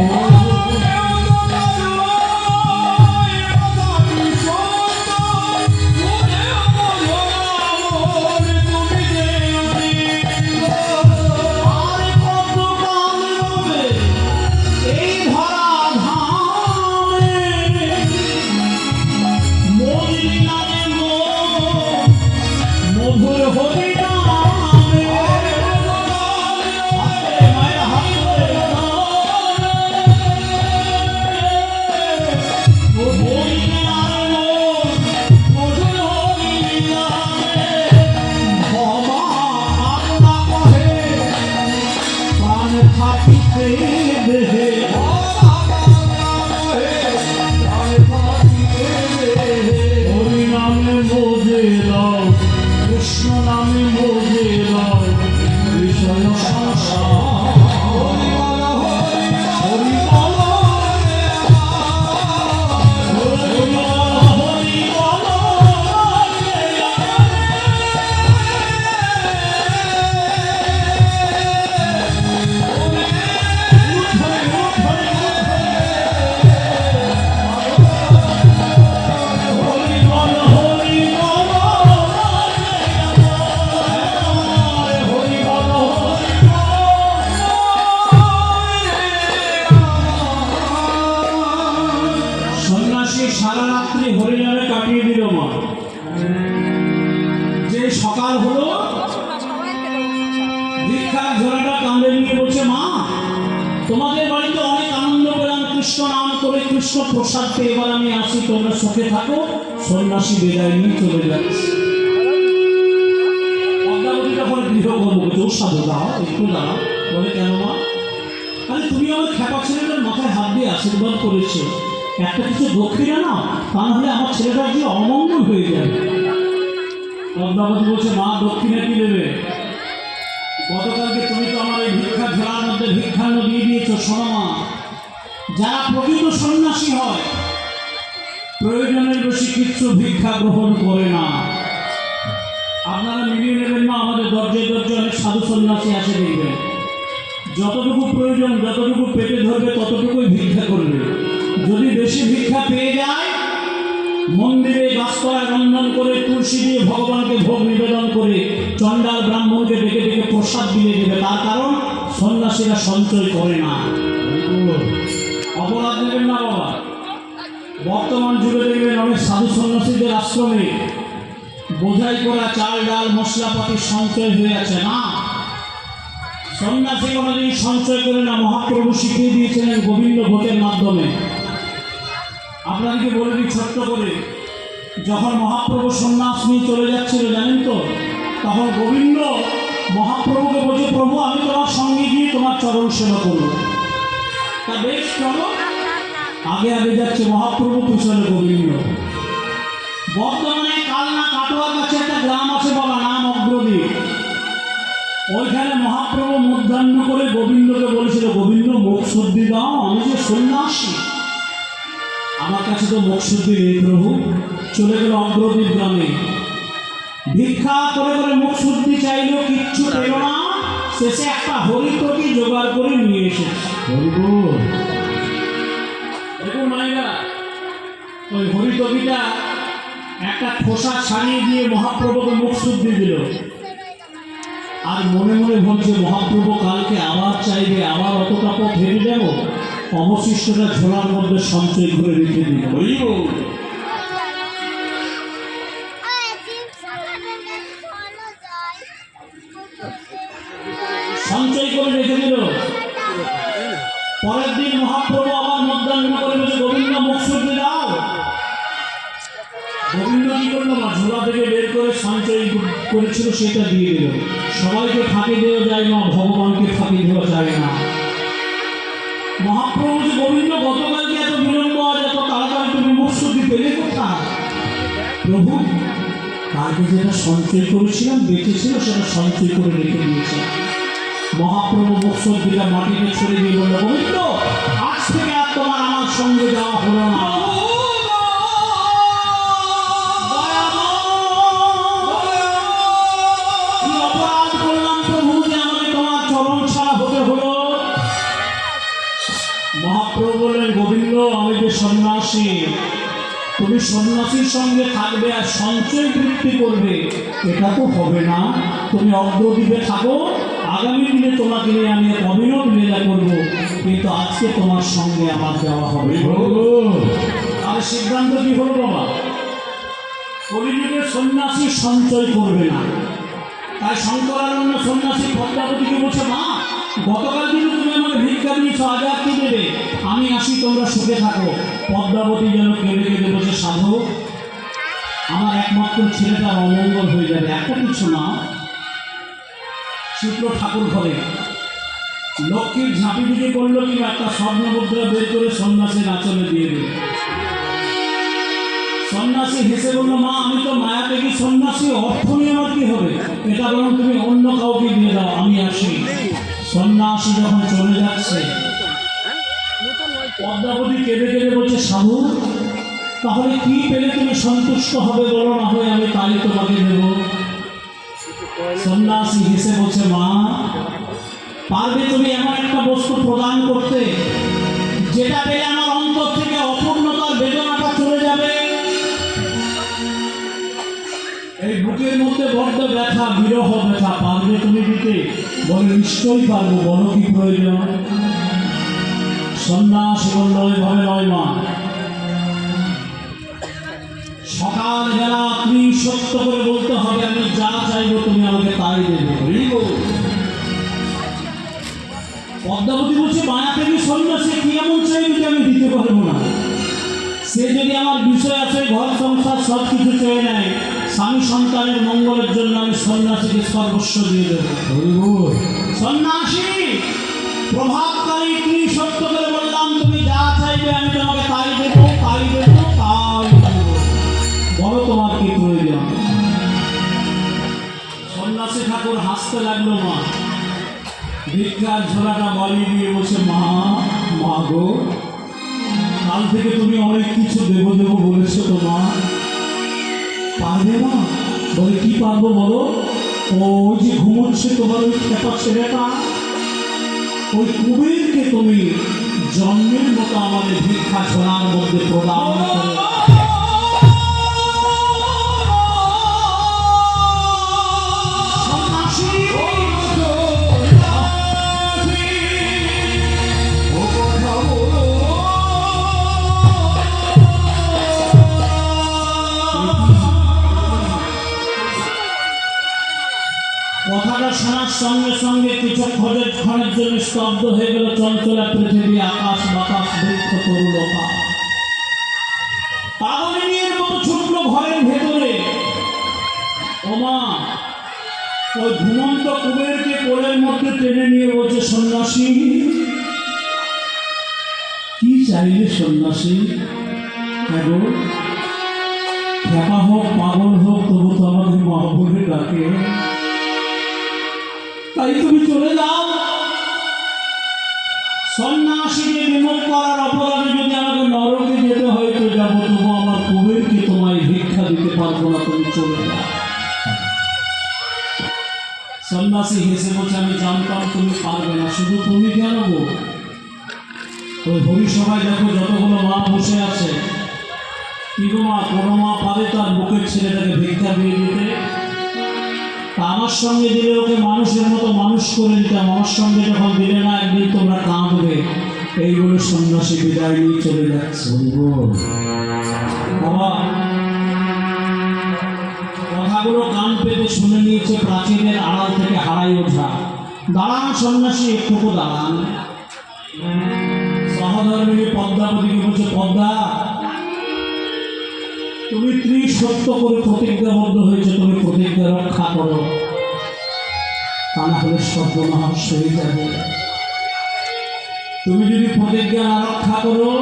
কৃষ্ণ নামে মোজে রাও বিষয় সংসার। হরি বল হরি বল হরি বল। সন্ন্যাসী সারা রাত্রি হরিনামে কাটিয়ে দিল মা। যে সকাল হলো ভিক্ষার ঝোলাটা কাঁধে নিয়ে বলছে, মা তোমাদের বাড়িতে অনেক আনন্দ পেলাম কৃষ্ণ নাম করে, কৃষ্ণ প্রসাদ পেয়ে, এবার আমি আসি, তোমরা সুখে থাকো। সন্ন্যাসী বিদায় নিয়ে চলে যাচ্ছে। পদ্মাবতী যখন গৃহকর্ম করছে, ওর সাথে দাও একটু দাঁড়াও। বলে, কেন মা? আরে তুমি আমার খেপা ছেলেটার মাথায় হাত দিয়ে আশীর্বাদ করেছো, একটা কিছু দক্ষিণা না, তা নাহলে আমার ছেলেটার যে অমঙ্গল হয়ে যাবে। পদ্মাবতী বলছে, মা দক্ষিণা কি দেবে? গতকালকে তুমি তো আমার এই ভিক্ষা ঝোলার মধ্যে ভিক্ষান্ন দিয়ে দিয়েছো। শোনো মা, যারা প্রকৃত সন্ন্যাসী হয় প্রয়োজনের বেশি কিছু ভিক্ষা গ্রহণ করে না। আপনারা মিলিয়ে নেবেন না, আমাদের দরজায় দরজায় অনেক সাধু সন্ন্যাসী আসে, দেখবেন যতটুকু প্রয়োজন, যতটুকু পেটে ধরবে ততটুকুই ভিক্ষা করবে। যদি বেশি ভিক্ষা পেয়ে যায়, মন্দিরে গাছতলায় রন্ধন করে তুলসী দিয়ে ভগবানকে ভোগ নিবেদন করে চণ্ডাল ব্রাহ্মণকে ডেকে ডেকে প্রসাদ দিয়ে দেবে। তার কারণ সন্ন্যাসীরা সঞ্চয় করে না। অপরাধ নেবেন না বাবা। বর্তমান যুগে দেখবেন অনেক সাধু সন্ন্যাসীদের আশ্রমে বোঝাই করা চাল ডাল মশলাপাতি সঞ্চয় হয়ে আছে না। সন্ন্যাসী কোনোদিন সঞ্চয় করে না। মহাপ্রভু শিখিয়ে দিয়েছিলেন গোবিন্দ ভোটের মাধ্যমে। আপনাদেরকে বলে দিই ছোট্ট করে, যখন মহাপ্রভু সন্ন্যাস নিয়ে চলে যাচ্ছিল জানেন তো, তখন গোবিন্দ মহাপ্রভুকে বলছে, প্রভু আমি তোমার সঙ্গে গিয়ে তোমার চরণ সেবা করব। তা বেশ চলো। আগে আগে যাচ্ছে মহাপ্রভু, পিছনে গোবিন্দ। বর্তমানে কালনা কাটোয়ার কাছে একটা গ্রাম আছে বাবা, নাম অগ্রদ্বীপ। ওইখানে মহাপ্রভু মধ্যাহ্ন করে গোবিন্দকে বলেছিল, গোবিন্দ মুখ শুদ্ধি দাও, আমি যে সন্ন্যাসী, আমার কাছে তো মুখ শুদ্ধি নেই প্রভু। চলে গেল অগ্রদ্বীপ গ্রামে, ভিক্ষা করে করে মুখ শুদ্ধি চাইল, কিচ্ছু পেল না। শেষে একটা হরিতকি জোগাড় করে নিয়ে এসেছে। দেখুন মায়েরা, ওই হরিতকিটা একটা খোসা ছাড়িয়ে দিয়ে মহাপ্রভুকে মুখ শুদ্ধি দিল। আর মনে মনে বলছে, মহাপ্রভু কালকে আবার চাইবে, আবার অতটা পথ হেরে যাব, অবশিষ্টটা ঝোলার মধ্যে সঞ্চয় করে রেখে দিল। সঞ্চয় করে রেখে দিল। পরের দিন মহাপ্রভু আবার মধ্যাহ্ন করে বলছে, গোবিন্দ মুখ শুদ্ধি দাও। গোবিন্দ কি করলো, ঝোলা থেকে বের করে সঞ্চয় করেছিল সেটা দিয়ে দিল। সবাইকে ফাঁকি দেওয়া যায় না, ভগবানকে ফাঁকি দেওয়া যায় না। মহাপ্রভু যে, গোবিন্দ গতকালকে এত বিলম্ব, আজ এত তাড়াতাড়ি তুমি মুখ শুদ্ধি পেলে কোথায়? প্রভু কালকে যেটা সঞ্চয় করেছিলাম বেঁচেছিল, সেটা সঞ্চয় করে রেখে দিয়েছে। মহাপ্রভু মুখ শুদ্ধিটা মাটিতে ছড়ে দিয়ে বলল, গোবিন্দ আজ থেকে আর তোমার আমার সঙ্গে যাওয়া হলো না। মাসে তুমি সন্ন্যাসীর সঙ্গে থাকবে আর সঞ্চয় বৃদ্ধি করবে, এটা তো হবে না। তুমি অগ্রদ্বীপে থাকো, আগামী দিনে তোমাকে নিয়ে আমি এক অভিনব লীলা করবো, কিন্তু আজকে তোমার সঙ্গে আমার যাওয়া হবে। আর সিদ্ধান্ত কি হলো বাবা? কলিযুগের সন্ন্যাসী সঞ্চয় করবে না, তাই শঙ্করারণ্য সন্ন্যাসী পদ্মাবতীকে বলছে, মা গতকাল দিনে তুমি আমাকে ভিক্ষা দিয়েছ, আজ আর কি দেবে? আমি আসি, তোমরা সুখে থাকো। পদ্মাবতী যেন কেঁদে কেঁদে বলছে, সাধু আমার একমাত্র ছেলেটার অমঙ্গল হয়ে যাবে, একটা কিছু না। শুক্র ঠাকুর ঘরে লক্ষ্মীর ঝাঁপি দিকে করলো কিংবা একটা স্বর্ণ মুদ্রা বের করে সন্ন্যাসীর আঁচলে দিয়ে দিল। সন্ন্যাসী হেসে বললো, মা আমি তো মায়াত্যাগী সন্ন্যাসী, অর্থ নিয়ে আমার কি হবে? এটা বরং তুমি অন্য কাউকে দিয়ে দাও, আমি আসি। সন্ন্যাসী যখন চলে যাচ্ছে, পদ্মাবতী কেঁদে কেঁদে বলছে, সাধু তাহলে কি পেলে তুমি সন্তুষ্ট হবে বলো, না হয় আমি তাই তোমাকে দেব। সন্ন্যাসী হেসে বলছে, মা পারবে তুমি এমন একটা বস্তু প্রদান করতে যেটা পেলে আমার অন্তর থেকে অপূর্ণতার বেদনাটা চলে যাবে? এই বুকের মধ্যে বড্ড ব্যথা, বিরহ ব্যথা, পারবে তুমি দিতে? বলে, নিশ্চয়ই পারবো, বলো কি প্রয়োজন? সন্ন্যাসী বলল, এভাবে নয় মা, সকালবেলা তুমি সত্য করে বলতে হবে, আমি যা চাইবো তুমি আমাকে তাই দেবে। পদ্মাবতী বলছে, মায়া থেকে সন্ন্যাসী কি এমন চাইবে যে আমি দিতে পারবো না? সে যদি আমার বিষয় আছে, ঘর সংসার সব কিছু চেয়ে নেয়, স্বামী সন্তানের মঙ্গলের জন্য আমি সন্ন্যাসীকে সর্বস্ব দিয়ে দেবো। সন্ন্যাসী প্রভাবকারী তুমি সত্য করে বললাম, তুমি যা চাইবে আমি তোমাকে তাই দেবো, তাই দেবো, তাই দেবো, বলো তোমার কি প্রয়োজন? সন্ন্যাসী ঠাকুর হাসতে লাগলো। মা ভিক্ষার ঝোলাটা বাড়িয়ে দিয়ে বসে, মা মা গো, কাল থেকে তুমি অনেক কিছু দেবো দেবো বলেছো তো মা, পারবে না? বলে, কি পারবো বলো? ওই যে ঘুমোচ্ছে তোমার ওই খেপা ছেলেটা, ওই কুবেরকে তুমি জন্মের মতো আমাদের ভিক্ষা ঝোলার মধ্যে প্রদান করো। কথাটা শোনার সঙ্গে সঙ্গে কিছুক্ষণের জন্য স্তব্ধ হয়ে গেল চঞ্চলা পৃথিবী, আকাশ বাতাস বৃক্ষ তরুলতা। পাগলিনীর মতো ছুটল ঘরের ভেতরে। ওমা ওই ঘুমন্ত কুবেরকে কোলের মধ্যে টেনে নিয়ে বলছে, সন্ন্যাসী কি চাইলে? সন্ন্যাসী এগো, খেপা হোক পাগল হোক, তবু তো আমাদের মা বলে ডাকে, তাই তুমি চলে যাও। সন্ন্যাসীকে বিমুখ করার অপরাধে যদি আমাকে নরকে যেতে হয় তো যাবো, তবু আমার কুবেরকে তোমায় ভিক্ষা দিতে পারবো না, তুমি চলে যাও। সন্ন্যাসী হেসে বলছে, আমি জানতাম তুমি পারবে না, শুধু তুমি কেন গো? ওই হরিসভায় দেখো যতগুলো মা বসে আছে, কি গো মা, কোনো মা পারে তার বুকের ছেলেটাকে ভিক্ষা দিয়ে দিতে? আমার সঙ্গে দিলে ওকে মানুষের মতো মানুষ করে দিতাম, আমার সঙ্গে যখন দিলে না, একদিন তোমরা কাঁদবে। এই বলে সন্ন্যাসী বিদায় নিয়ে চলে যাচ্ছে। বাবা কথাগুলো কান পেতে শুনে নিয়েছে প্রাচীনের আড়াল থেকে হারাই ওঠা। দাঁড়ান সন্ন্যাসী, একটুকু দাঁড়ান। সহধর্মিনী পদ্মাবতীকে বলছে, পদ্মা তুমি ত্রিসত্য করে প্রতিজ্ঞাবদ্ধ হয়েছে, তুমি প্রতিজ্ঞা রক্ষা করো, তা না হলে সর্বনাশ হয়ে যাবে। তুমি যদি প্রতিজ্ঞা না রক্ষা করো,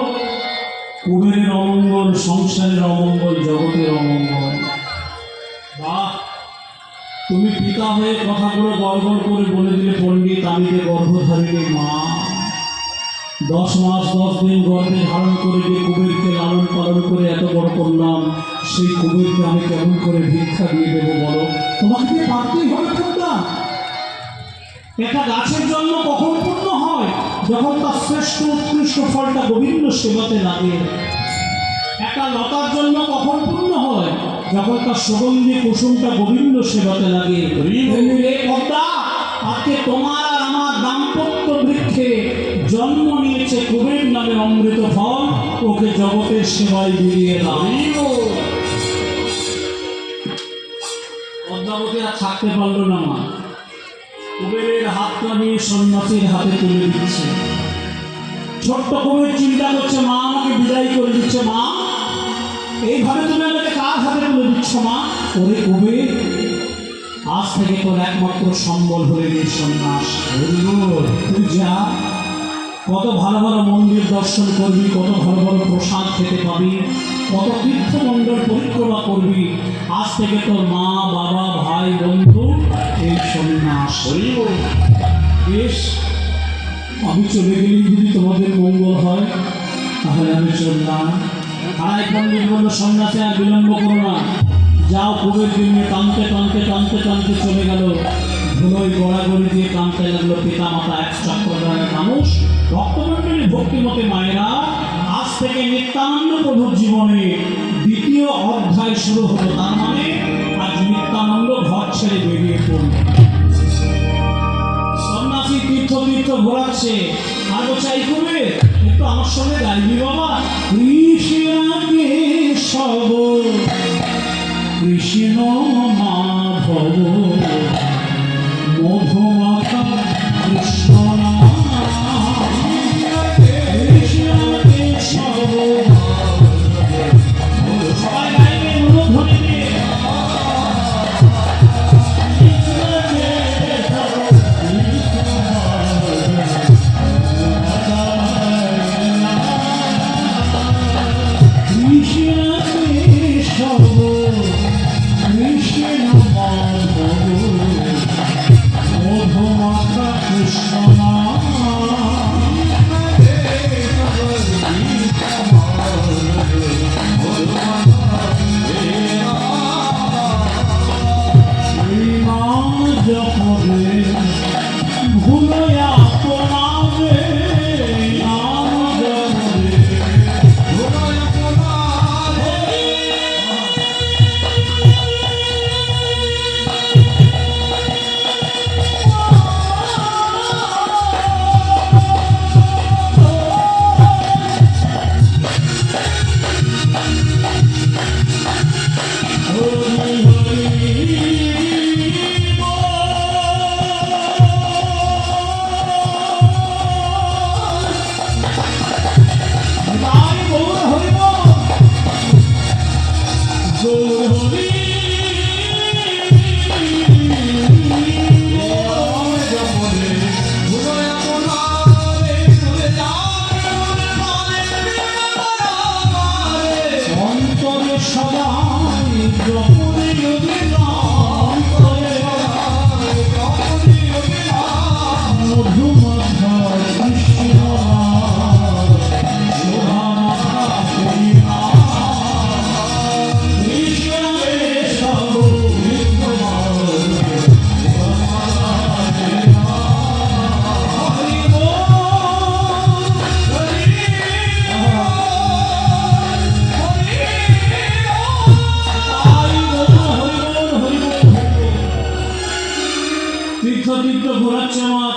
কুবেরের অমঙ্গল, সংসারের অমঙ্গল, জগতের অমঙ্গল। বাহ, তুমি পিতা হয়ে কথাগুলো গড়গড় করে বলে দিলে, পণ্ডিত আমি যে গর্ভধারিণী মা, 10 মাস 10 দিন গর্ভে ধারণ করে যে কুবেরকে লালন পালন করে এত বড় করলাম, সেই কুবেরকে আমি কেমন করে ভিক্ষা দিয়ে দেবো বলো? তোমাকে পারতেই হবে। খোদা, একটা গাছের জন্ম কখন পূর্ণ হয়? যখন তার শ্রেষ্ঠ উৎকৃষ্ট ফলটা গোবিন্দ সেবাতে লাগে। একটা লতার জন্য কখন পূর্ণ হয়? যখন তার সুগন্ধি কুসুমটা গোবিন্দ সেবাতে লাগে। রে পদ্মা, আজকে তোমার আর আমার দাম্পত্য বৃক্ষে জন্ম নিয়েছে কুবের নামে অমৃত ফল, ওকে জগতের সেবায় বিলিয়ে দাও। পদ্মাবতী আর থাকতে পারলো না মা, কুবেরের হাতটা নিয়ে সন্ন্যাসীর হাতে তুলে দিচ্ছে। ছোট্ট কুবের চিন্তা করছে, মা আমাকে বিদায় করে দিচ্ছে, মা এইভাবে তুমি আমাকে কার হাতে তুলে দিচ্ছ মা? ওরে কুবের, আজ থেকে তোর একমাত্র সম্বল হয়ে গিয়ে সন্ন্যাস। তুই যা, কত ভালো ভালো মন্দির দর্শন করবি, কত ভালো ভালো প্রসাদ খেতে পাবি, কত তীর্থমণ্ডল পরিক্রমা করবি। আজ থেকে তোর মা বাবা ভাই বন্ধু এই সন্ন্যাস। বেশ, আমি চলে গেলেই যদি তোমাদের মঙ্গল হয় তাহলে আমি চললাম। আড়াই পণ্ডিত বললো, সন্ন্যাসে আর বিলম্ব করো না, যাও। কুবের দিনে টানতে টানতে টানতে টানতে চলে গেল। ধুলোয় গড়াগড়ি দিয়ে টানতে লাগলো পিতা মাতা এক সম্প্রদায়ের মানুষ। ভক্তমণ্ডলী ভক্তিমতী মায়েরা, আজ থেকে নিত্যানন্দ প্রভুর জীবনে দ্বিতীয় অধ্যায় শুরু হলো। তার মানে আজ নিত্যানন্দ ঘর ছেড়ে বেরিয়ে পড়ল। সন্ন্যাসী তীর্থ তীর্থ ঘোরাচ্ছে আর বলছে, এই কুবের একটু আমার সঙ্গে গাইবি বাবা? কৃষ্ণকে সব কৃষ্ণ মাধব মধুমাখা কৃষ্ণ কৃষ্ণকে সব। সবাই গাইবে মূলধ্বনি দিয়ে।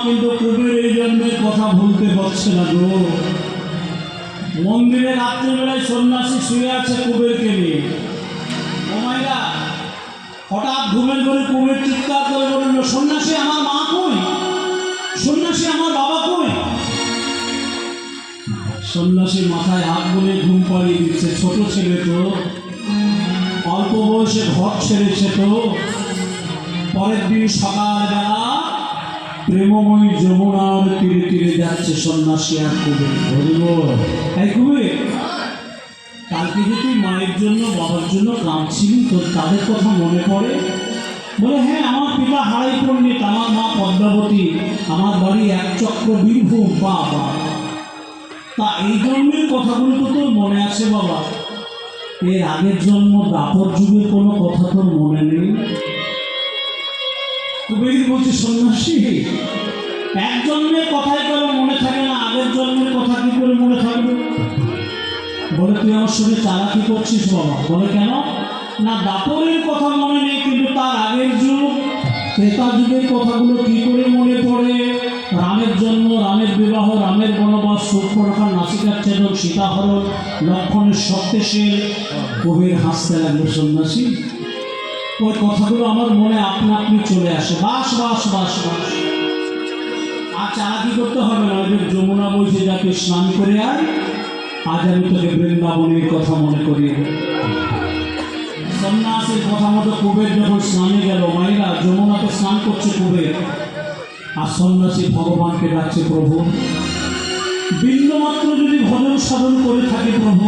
কিন্তু কুবের এই জন্মের কথা ভুলতে পারছে না গো। মন্দিরে রাত্রিবেলায় সন্ন্যাসী শুয়ে আছে কুবেরকে নিয়ে। ও মাইরা, হঠাৎ ঘুমের ঘরে কুবের চিৎকার করে বলল, সন্ন্যাসী আমার মা কই? সন্ন্যাসী আমার বাবা কই? সন্ন্যাসীর মাথায় হাত বলে ঘুম পাড়িয়ে দিচ্ছে। ছোট ছেলে তো, অল্প বয়সে ঘর ছেড়েছে তো। পরের দিন সকালবেলা প্রেমময়ী যমুনার তীরে তীরে যাচ্ছে সন্ন্যাসী আর কুবের। বলব, এই কুবের, কালকে যে তুই মায়ের জন্য বাবার জন্য কাঁদছিলি, তোর তাদের কথা মনে পড়ে? বলে, হ্যাঁ, আমার পিতা হারাই পণ্ডিত, আমার মা পদ্মাবতী, আমার বাড়ি এক চক্র বীরভূম। বাবা, তা এই জন্মের কথাগুলো তো তোর মনে আছে বাবা? এর আগের জন্ম দাপর যুগের কোনো কথা তোর মনে নেই? কুবের বলছে, সন্ন্যাসী, এক জন্মের কথাই করে মনে থাকে না, আগের জন্মের কথা কি করে মনে থাকবে? বলে তুই আমার সঙ্গে চালাকি করছিস বাবা। বলে কেন? না দাপরের কথা মনে নেই, কিন্তু তার আগের যুগ ত্রেতা যুগের কথাগুলো কি করে মনে পড়ে? রামের জন্ম, রামের বিবাহ, রামের বনবাস, সুপ্ররেখা নাসিকার ছেদন, সীতাহরণ, লক্ষণের সত্যেশের। কবির হাসতে লাগলো সন্ন্যাসী। ওই কথাগুলো আমার মনে আপনা আপনি চলে আসে। বাস বাস বাস বাস। আর চালাকি করতে হবে না, ওদের যমুনা বইতে যাকে স্নান করে আয়, আজ আমি তোকে বৃন্দাবনের কথা মনে করিয়ে দেব। সন্ন্যাসীর কথা মতো কুবের যখন স্নানে গেল, মায়েরা যমুনাতে স্নান করছে কুবের, আর সন্ন্যাসী ভগবানকে ডাকছে, প্রভু বিন্দুমাত্র যদি ভজন সাধন করে থাকে প্রভু,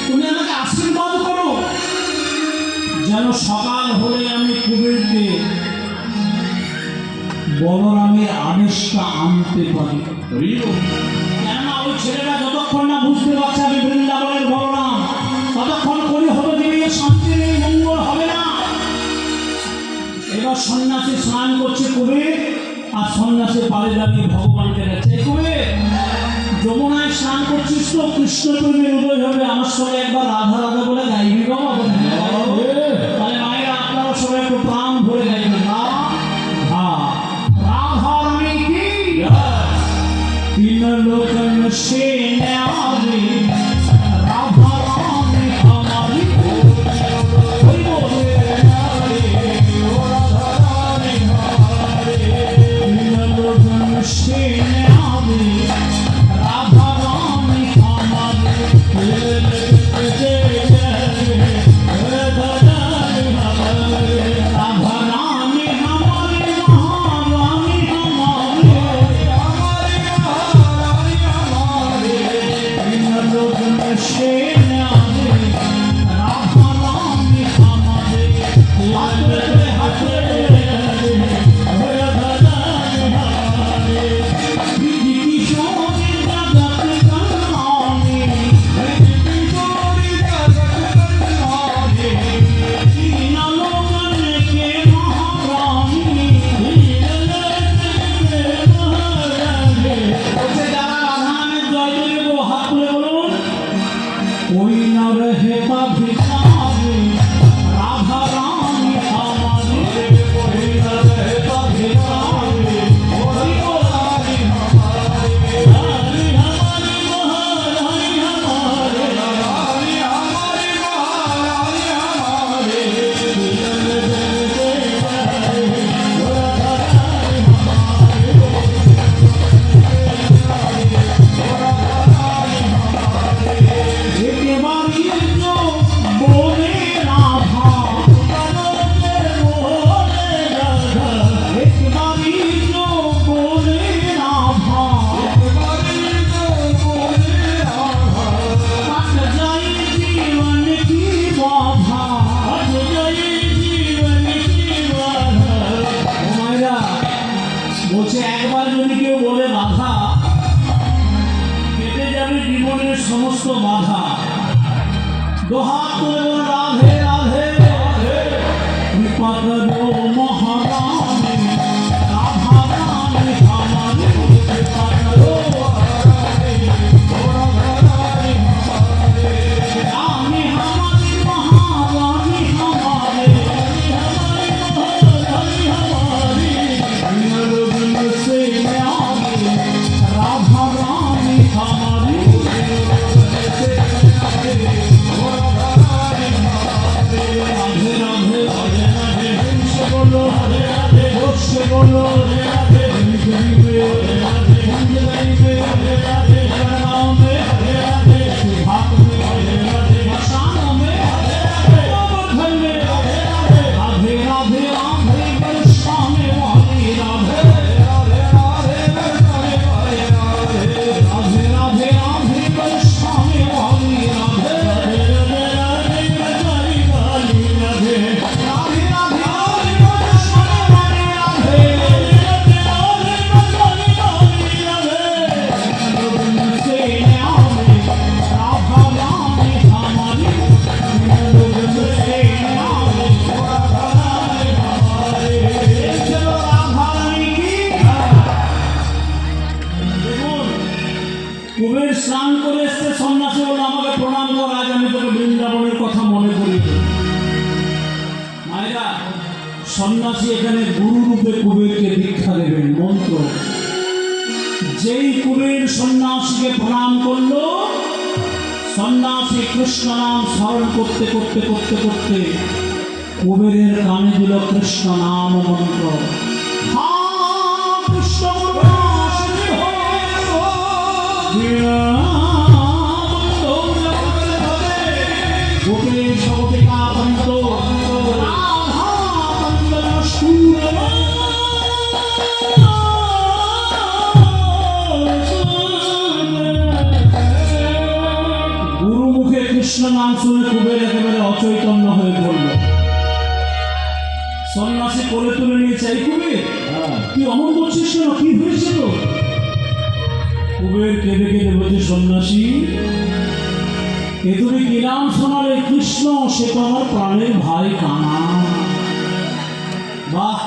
তুমি আমাকে আশীর্বাদ করো, যেন সকাল হলে আমি কুবেরকে বলরামের আদেশটা আনতে পারি। কেননা ওই ছেলেটা যতক্ষণ না বুঝতে পারছে আমি বৃন্দাবনের বলরাম, ততক্ষণ করি হতে দিবি শান্তি নেই, মঙ্গল হবে না। এবার সন্ন্যাসী স্নান করছে কুবের, আর সন্ন্যাসী পারে দাঁড়িয়ে ভগবানকে ডাকছে, কুবের যমুনায় স্নান করছিস তো, কৃষ্ণ প্রেমের উদয় হবে, আমার সঙ্গে একবার রাধা রাধা বলে গাইবি বাবা। তাহলে মায়েরা আপনারা সবাই একটু প্রাণ ভরে গাইবেন, রাধা রানী কি তিন লোকন সে ন্যারে, রাধা রানী আমারি সে ন্যারে, রাধা রানী আমারি বলছে একবার যদি কেউ বলে বাধা, কেটে যাবে জীবনের সমস্ত বাধা। দোহাত করে বলে রাধে রাধে রাধে, কৃপা করো মহারানী, রাধা রানী আমারি কৃপা করো, রানী আমারি মহারানী আমারে, से न्यारे, राधा रानी हमारी राधे राधे राधे राधे राधे, बोलो राधे राधे, बोलो राधे राधे, राधे राधे राधे, राम में राधे राधे, भाग में राधे राधे, शाम में राधे राधे, बधन में राधे राधे, राधे राधे राधे वर्षा में वाली राधे, राधे राधे राधे वर्षा में वाली राधे, राधे राधे राधे बजाई वाली राधे, राधे राधे राधे वर्षा में वाली राधे, राधे राधे राधे बजाई वाली সন্ন্যাসী এখানে গুরু রূপে কুবেরকে দীক্ষা দেবেন মন্ত্র। যেই কুবের সন্ন্যাসীকে প্রণাম করলো, সন্ন্যাসী কৃষ্ণ নাম স্মরণ করতে করতে করতে করতে কুবেরের কানে দিল কৃষ্ণ নাম মন্ত্র। হা কৃষ্ণ গুরুমুখে কৃষ্ণ নাম শুনে কুবের একেবারে অচৈতন্য হয়ে পড়ল। সন্ন্যাসী কোলে তুলে নিয়ে চাই কুবের, তুই অমন করছিস কেন, কি হয়েছিল? কুবের কেঁদে কেঁদে বলছে, সন্ন্যাসী এ তুমি কি নাম শোনালে? কৃষ্ণ, সে তো আমার প্রাণের ভাই কানা। বাহ,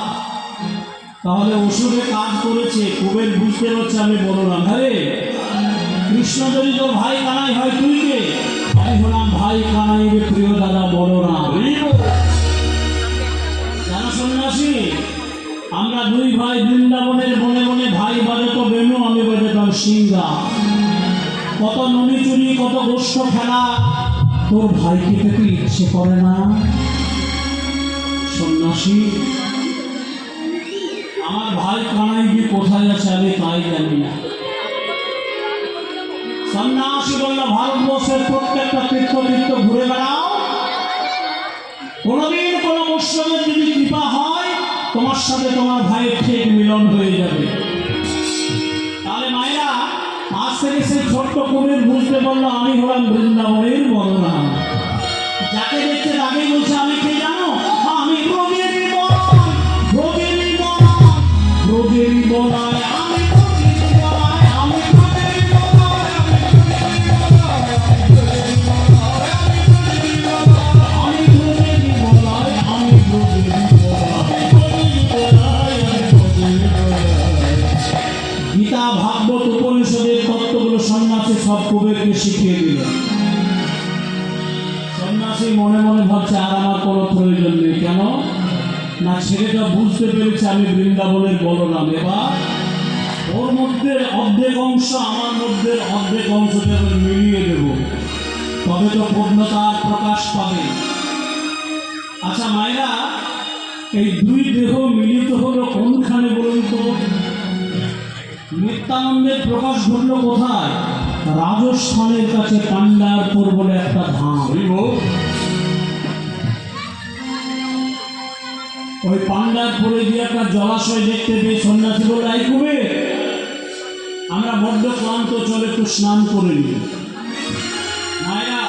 তাহলে ওষুধে কাজ করেছে। কুবের বুঝতে পারছে আমি বলরাম। আরে কৃষ্ণ যদি তোর ভাই কানাই হয়, তুই কে? আমি হলাম ভাই কানাই রে প্রিয় দাদা বলরাম। জানো সন্ন্যাসী, আমরা দুই ভাই বৃন্দাবনের বনে বনে, ভাই বাজাত বেনু, আমি বাজাতাম সিংহা। কত ননি চুরি, কত গোষ্ঠ খেলা, তোর ভাইকে পেতে ইচ্ছে করে না? সন্ন্যাসী, আমার ভাই কানাই যে কোথায় আছে আমি তাই জানি না। সন্ন্যাসী বলল, ভারতবর্ষের প্রত্যেকটা তীর্থ ঘুরে বেড়াও, কোনদিন কোন বৈষ্ণবের যদি কৃপা হয়, তোমার সাথে তোমার ভাইয়ের ঠিক মিলন হয়ে যাবে। তাহলে মায়েরা আজ থেকে সেই ছোট্ট কুবের বুঝতে পারলো আমি হলাম বৃন্দাবনের বলরাম। যাকে দেখছে তাকেই বলছে আমি কে জানো? আমি ব্রজেরই বলাই, ব্রজেরই বলাই, ব্রজেরই বলাই, আমি ব্রজেরই বলাই, আমি ব্রজেরই বলাই, আমি ব্রজেরই বলাই, আমি ব্রজেরই বলাই। গীতা, ভাগবত, উপনিষদের তত্ত্বগুলো সন্ন্যাসী সব কুবেরকে শিখিয়ে দিল। সন্ন্যাসী মনে মনে ভাবছে আর আমার কোনো প্রয়োজন নেই। কেন না, ছেলেটা বুঝতে পেরেছে আমি বৃন্দাবনের বলরাম। এবার ওর মধ্যে অর্ধেক অংশ, আমার মধ্যে অর্ধেক অংশকে আমি মিলিয়ে দেব, তবে তো পূর্ণতার প্রকাশ পাবে। আচ্ছা মায়েরা, এই দুই দেহ মিলিত হলো কোনখানে বলুন তো? নিত্যানন্দের প্রকাশ ঘটল কোথায়? রাজস্থানের কাছে পান্ডারপুর বলে একটা ধাম। ওই পান্ডারপুরে গিয়ে একটা জলাশয় দেখতে পেয়ে সন্ন্যাসী বলল, এই কুবের, আমরা বড্ড ক্লান্ত, চলে একটু স্নান করে নিই। মায়েরা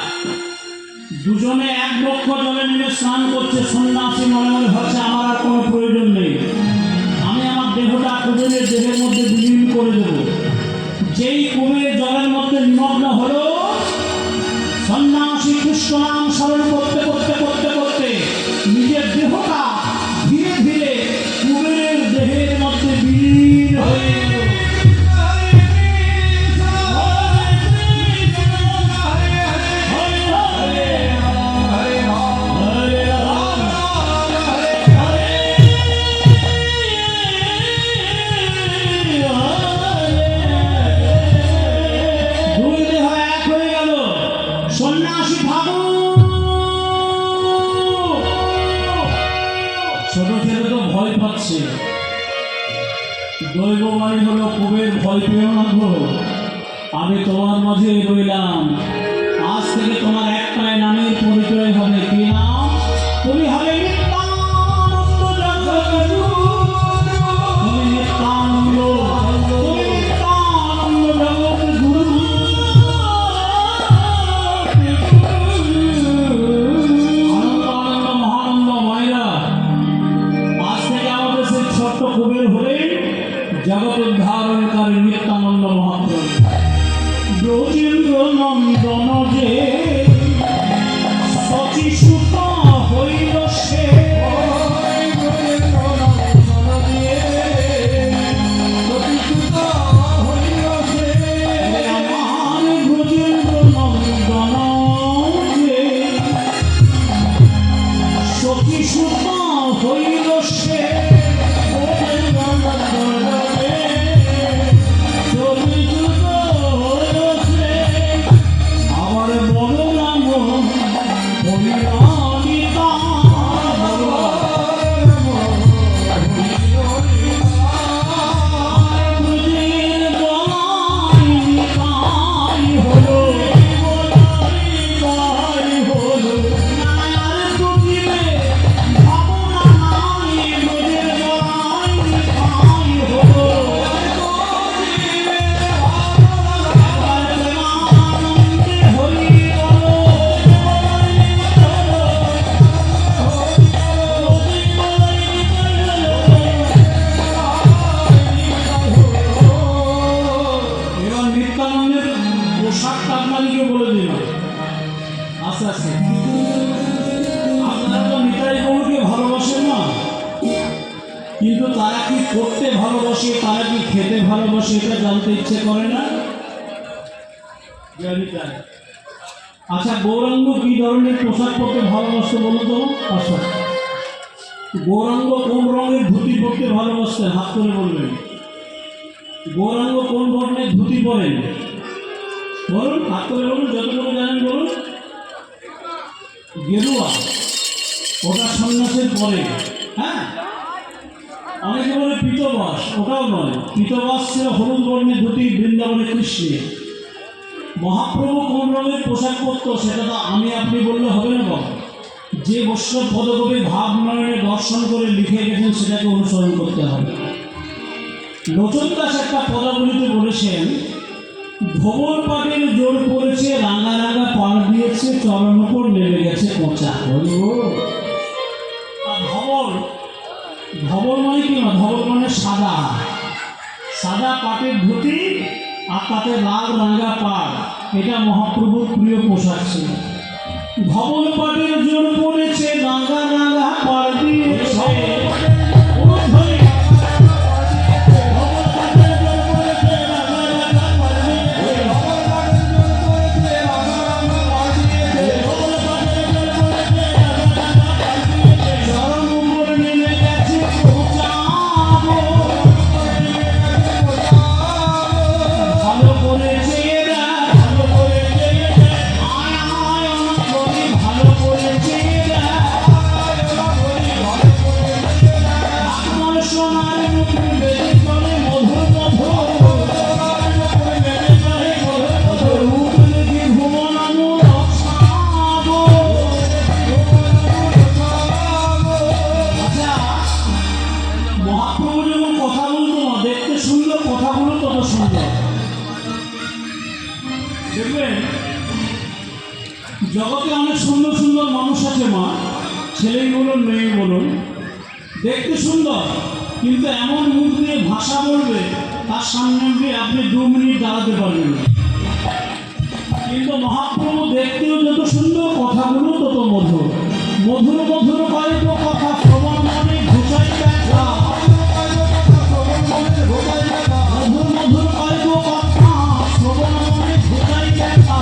দুজনে এক লক্ষ জলে নেমে স্নান করছে। সন্ন্যাসী মনে মনে ভাবছে আমার আর কোনো প্রয়োজন নেই, আমি আমার দেহটা কুবেরের দেহের মধ্যে বিলীন করে দেব। যেই কুবের জলের মধ্যে নিমগ্ন হলো, সন্ন্যাসী কৃষ্ণ নাম স্মরণ করতে করতে করতে করতে নিজের দেহটা ধীরে ধীরে কুবেরের দেহের মধ্যে বিলীন হয়ে গেল। সন্ন্যাসী ভাবু, ছোট ছেলে তো ভয় পাচ্ছে। দৈববাণী হলো, কুবের ভয় পেও না গো, আমি তোমার মাঝে রইলাম। আজ থেকে তোমার একটাই নামের পরিচয় হবে। কি নাম? তুমি হবে নিত্যানন্দ জগদ্গুরু। তুমি নিত্যানন্দ, তুমি নিত্যানন্দ জগদ্গুরু। কুবের হলে জগৎ উদ্ধারণকারী নিত্যানন্দ মহাপ্রভু। ব্রজেন্দ্র নন্দন যে সচিসুত হইল সে, আমার ব্রজেন্দ্র নন্দন যে সচিসুত করতে ভালোবাসে তারা কি খেতে ভালোবাসে এটা জানতে ইচ্ছে করে না? আচ্ছা, গৌরাঙ্গ কি ধরনের পোশাক পরতে ভালোবাসতে বলো তো? আচ্ছা, গৌরাঙ্গ কোন রঙের ধুতি পরতে ভালোবাসতেন? হাত করে বলবেন। গৌরাঙ্গ কোন বর্ণের ধুতি পরেন? বলুন, হাত করে বলুন, যতটুকু জানেন বলুন। গেরুয়া, ওটা সন্ন্যাসের পরে। হ্যাঁ, অনেকে বলে পীতবাস, ওটাও নয়। পীতবাস ছিল হলুদ বর্ণের ধুতি বৃন্দাবনের কৃষ্ণের। মহাপ্রভু কোন রঙের পোশাক পরত সেটা তো আমি আপনি বললে হবে না বাবা। যে বৈষ্ণব পদকবি ভাবনয়নে দর্শন করে লিখে গেছেন সেটাকে অনুসরণ করতে হবে। লোচন দাস একটা পদাবলিতে বলেছেন, ধবল পাটের জোর পড়েছে, রাঙা রাঙা পাড় দিয়েছে, চরণ উপর নেমে গেছে কোঁচা। ধবল, ধবল মানে কি? ধবল মানে সাদা, সাদা পাটের ধুতি আর তাতে লাল রাঙা পাড়, এটা মহাপ্রভুর প্রিয় পোশাক ছিল। ধবল পাটের জোর পড়েছে, রাঙা রাঙা পাড় দিয়েছে, জগতে অনেক সুন্দর সুন্দর মানুষ আছে মা, ছেলে বলুন মেয়ে বলুন, দেখতে সুন্দর, কিন্তু এমন মুখ দিয়ে ভাষা বলবে তার সামনে দিয়ে আপনি 2 মিনিট দাঁড়াতে পারবেন না। কিন্তু মহাপ্রভু দেখতেও যত সুন্দর, কথাগুলো তত মধুর। মধুর মধুর কয়েক কথা শ্রবণ মনে ঘুষাই দেখা, মধুর মধুর কয়েক কথা শ্রবণ মনে ঘুষাই দেখা।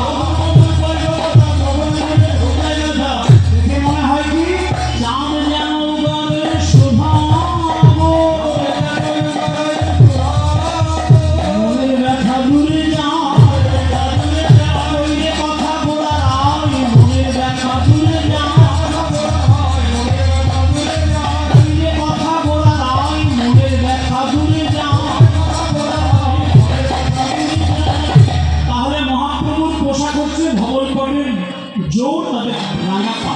জোর তাদের রাঙা পা।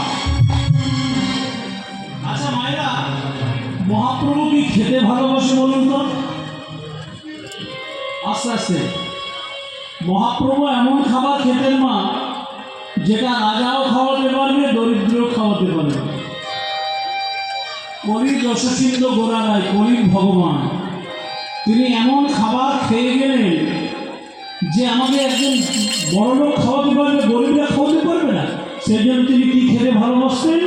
আচ্ছা মায়েরা, মহাপ্রভু কি খেতে ভালোবাসে বলুন তো? আস্তে আস্তে মহাপ্রভু এমন খাবার খেতেন মা, যেটা রাজাও খাওয়াতে পারবে, দরিদ্রও খাওয়াতে পারবে। কলির যশস্বীন্দ গোড়া রায়, কলির ভগবান, তিনি এমন খাবার খেয়ে গেলেন যে আমাকে একজন বড় লোক খাওয়াতে পারবে, গরিবরা খাওয়াতে পারবে না। সেই জন্য তিনি কি খেতে ভালোবাসতেন?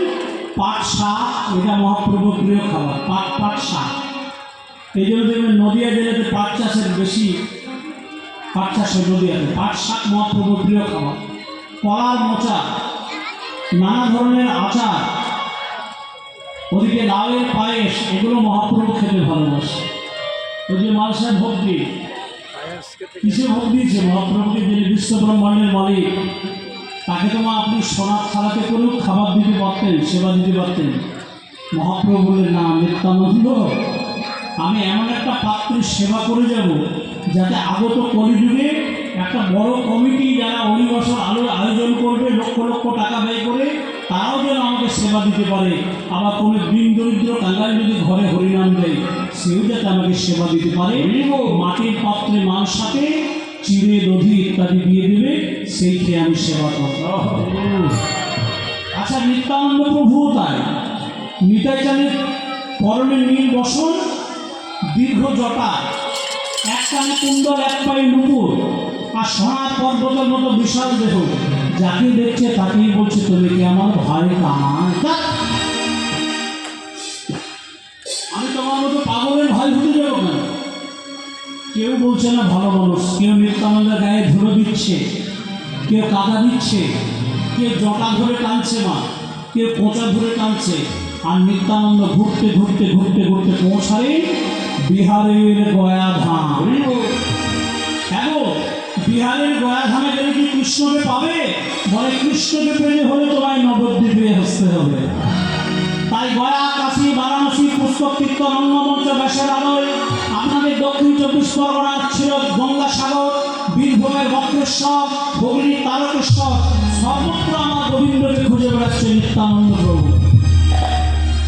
পাট শাক, এটা মহাপ্রভুর প্রিয় খাবার, পাট শাক। এই জন্য দেখবেন নদিয়া জেলাতে পাট চাষের বেশি, পাট চাষের নদিয়াতে পাট শাক মহাপ্রভুর প্রিয় খাবার। কলার মোচা, নানা ধরনের আচার, ওদিকে লাউয়ের পায়েস, এগুলো মহাপ্রভু খেতে ভালোবাসে। ওই যে মালসায় ভোগ দিয়ে, কিসে ভোগ দিয়েছে? মহাপ্রভুকে, যিনি বিশ্ব ব্রহ্মাণ্ডের মালিক, তাকে তো মা আপনি সোনার থালাতে করেও খাবার দিতে পারতেন, সেবা দিতে পারতেন। মহাপ্রভু বললেন, না নিত্যানন্দ, আমি এমন একটা পাত্রের সেবা করে যাব যাতে আগত কলিযুগে একটা বড় কমিটি যারা হরিবসর আয়োজন করবে, লক্ষ লক্ষ টাকা ব্যয় করে, তারাও যেন আমাকে সেবা দিতে পারে। আবার কোনো দিন দরিদ্র কাঙ্গাল যদি ঘরে হরিনাম দেয়, সেও যাতে আমাকে সেবা দিতে পারে। মাটির পাত্রে মাংস সাথে চিড়ে দধি ইত্যাদি দিয়ে দেবে, সেই খেয়ে আমি সেবা করব। আচ্ছা, নিত্যানন্দ প্রভু তাই। নিতাই চাঁদের পরনে নীল বসন, দীর্ঘ জটা, এক কানে কুণ্ডল, এক পায়ে নুপুর, আর সোনার পর্বতের মতো বিশাল দেহ। যাকে দেখছে তাকেই বলছে, তুমি কি আমার ভাই কামাই? আমি তোমার মতো পাগলের ভাই ভয় ভুলে যাবো কেন? কেউ বলছে না ভালো মানুষ, কেউ নিত্যানন্দের গায়ে ধুলো দিচ্ছে, কেউ কাদা দিচ্ছে, কেউ জটা ধরে টানছে, মা কেউ কোঁচা ধরে টানছে। আর নিত্যানন্দ ঘুরতে ঘুরতে ঘুরতে ঘুরতে পৌঁছালে বিহারের গয়াধাম। কেন বিহারের গয়াধামে গেলে কি কৃষ্ণকে পাবে? বলে কৃষ্ণকে পেলে হলে তোমায় নবদ্বীপে আসতে হবে। তাই গয়া, কাশী, বারাণসী, পুস্তক কীর্তন, রঙ্গমঞ্চ, ব্যাসের আলোয় আপনাদের দক্ষিণ 24 পরগনার ছিল গঙ্গাসাগর, বীরভূমের বক্রেশ্বর, হুগলির তারকেশ্বর, সর্বত্র আমার গোবিন্দকে খুঁজে বেড়াচ্ছে নিত্যানন্দ প্রভু।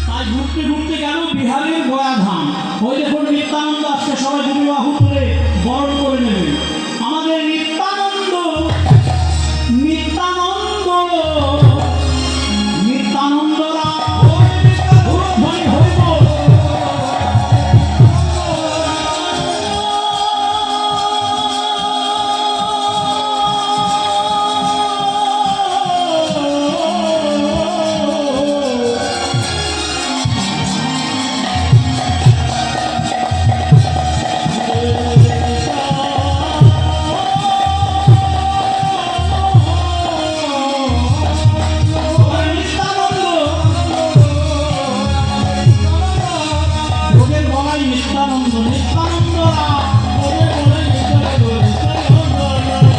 তাই ঘুরতে ঘুরতে গেল বিহারের গয়াধাম। ওই দেখুন নিত্যানন্দ আসছে, সবাই দুই বাহু তুলে বরণ করে নেবে। আমাদের নিত্যানন্দ, নিত্যানন্দ, নিত্যানন্দরা হরি হরি বল।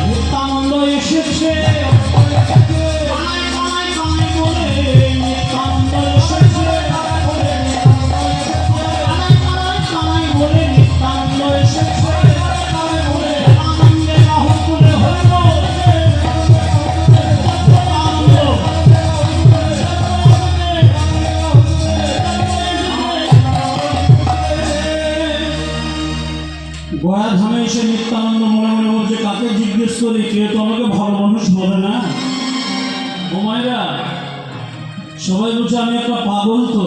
নিত্যানন্দ এসেছে, কানাই কানাই কানাই বলে নিত্যানন্দ এসেছে, কানাই কানাই কানাই বলে নিত্যানন্দ এসেছে। আনন্দে বাহু তুলে হইল গয়াধামে এসে নিত্যানন্দ মনে মনে বলছে, কাকে জিজ্ঞেস করি, কেউ তো আমাকে ভালো মানুষ বলে না। ও মায়েরা, সবাই বলছে আমি একটা পাগল। তো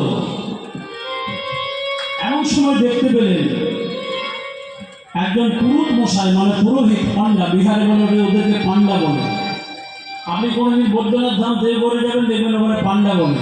এমন সময় দেখতে পেলেন একজন পুরুত মশাই, মানে পুরোহিত, পান্ডা, বিহারে বলে ওদেরকে পান্ডা বলে। আপনি কোনোদিন বৈদ্যনাথ ধাম দেবঘরে যাবেন, দেখবেন ওখানে পান্ডা বলে।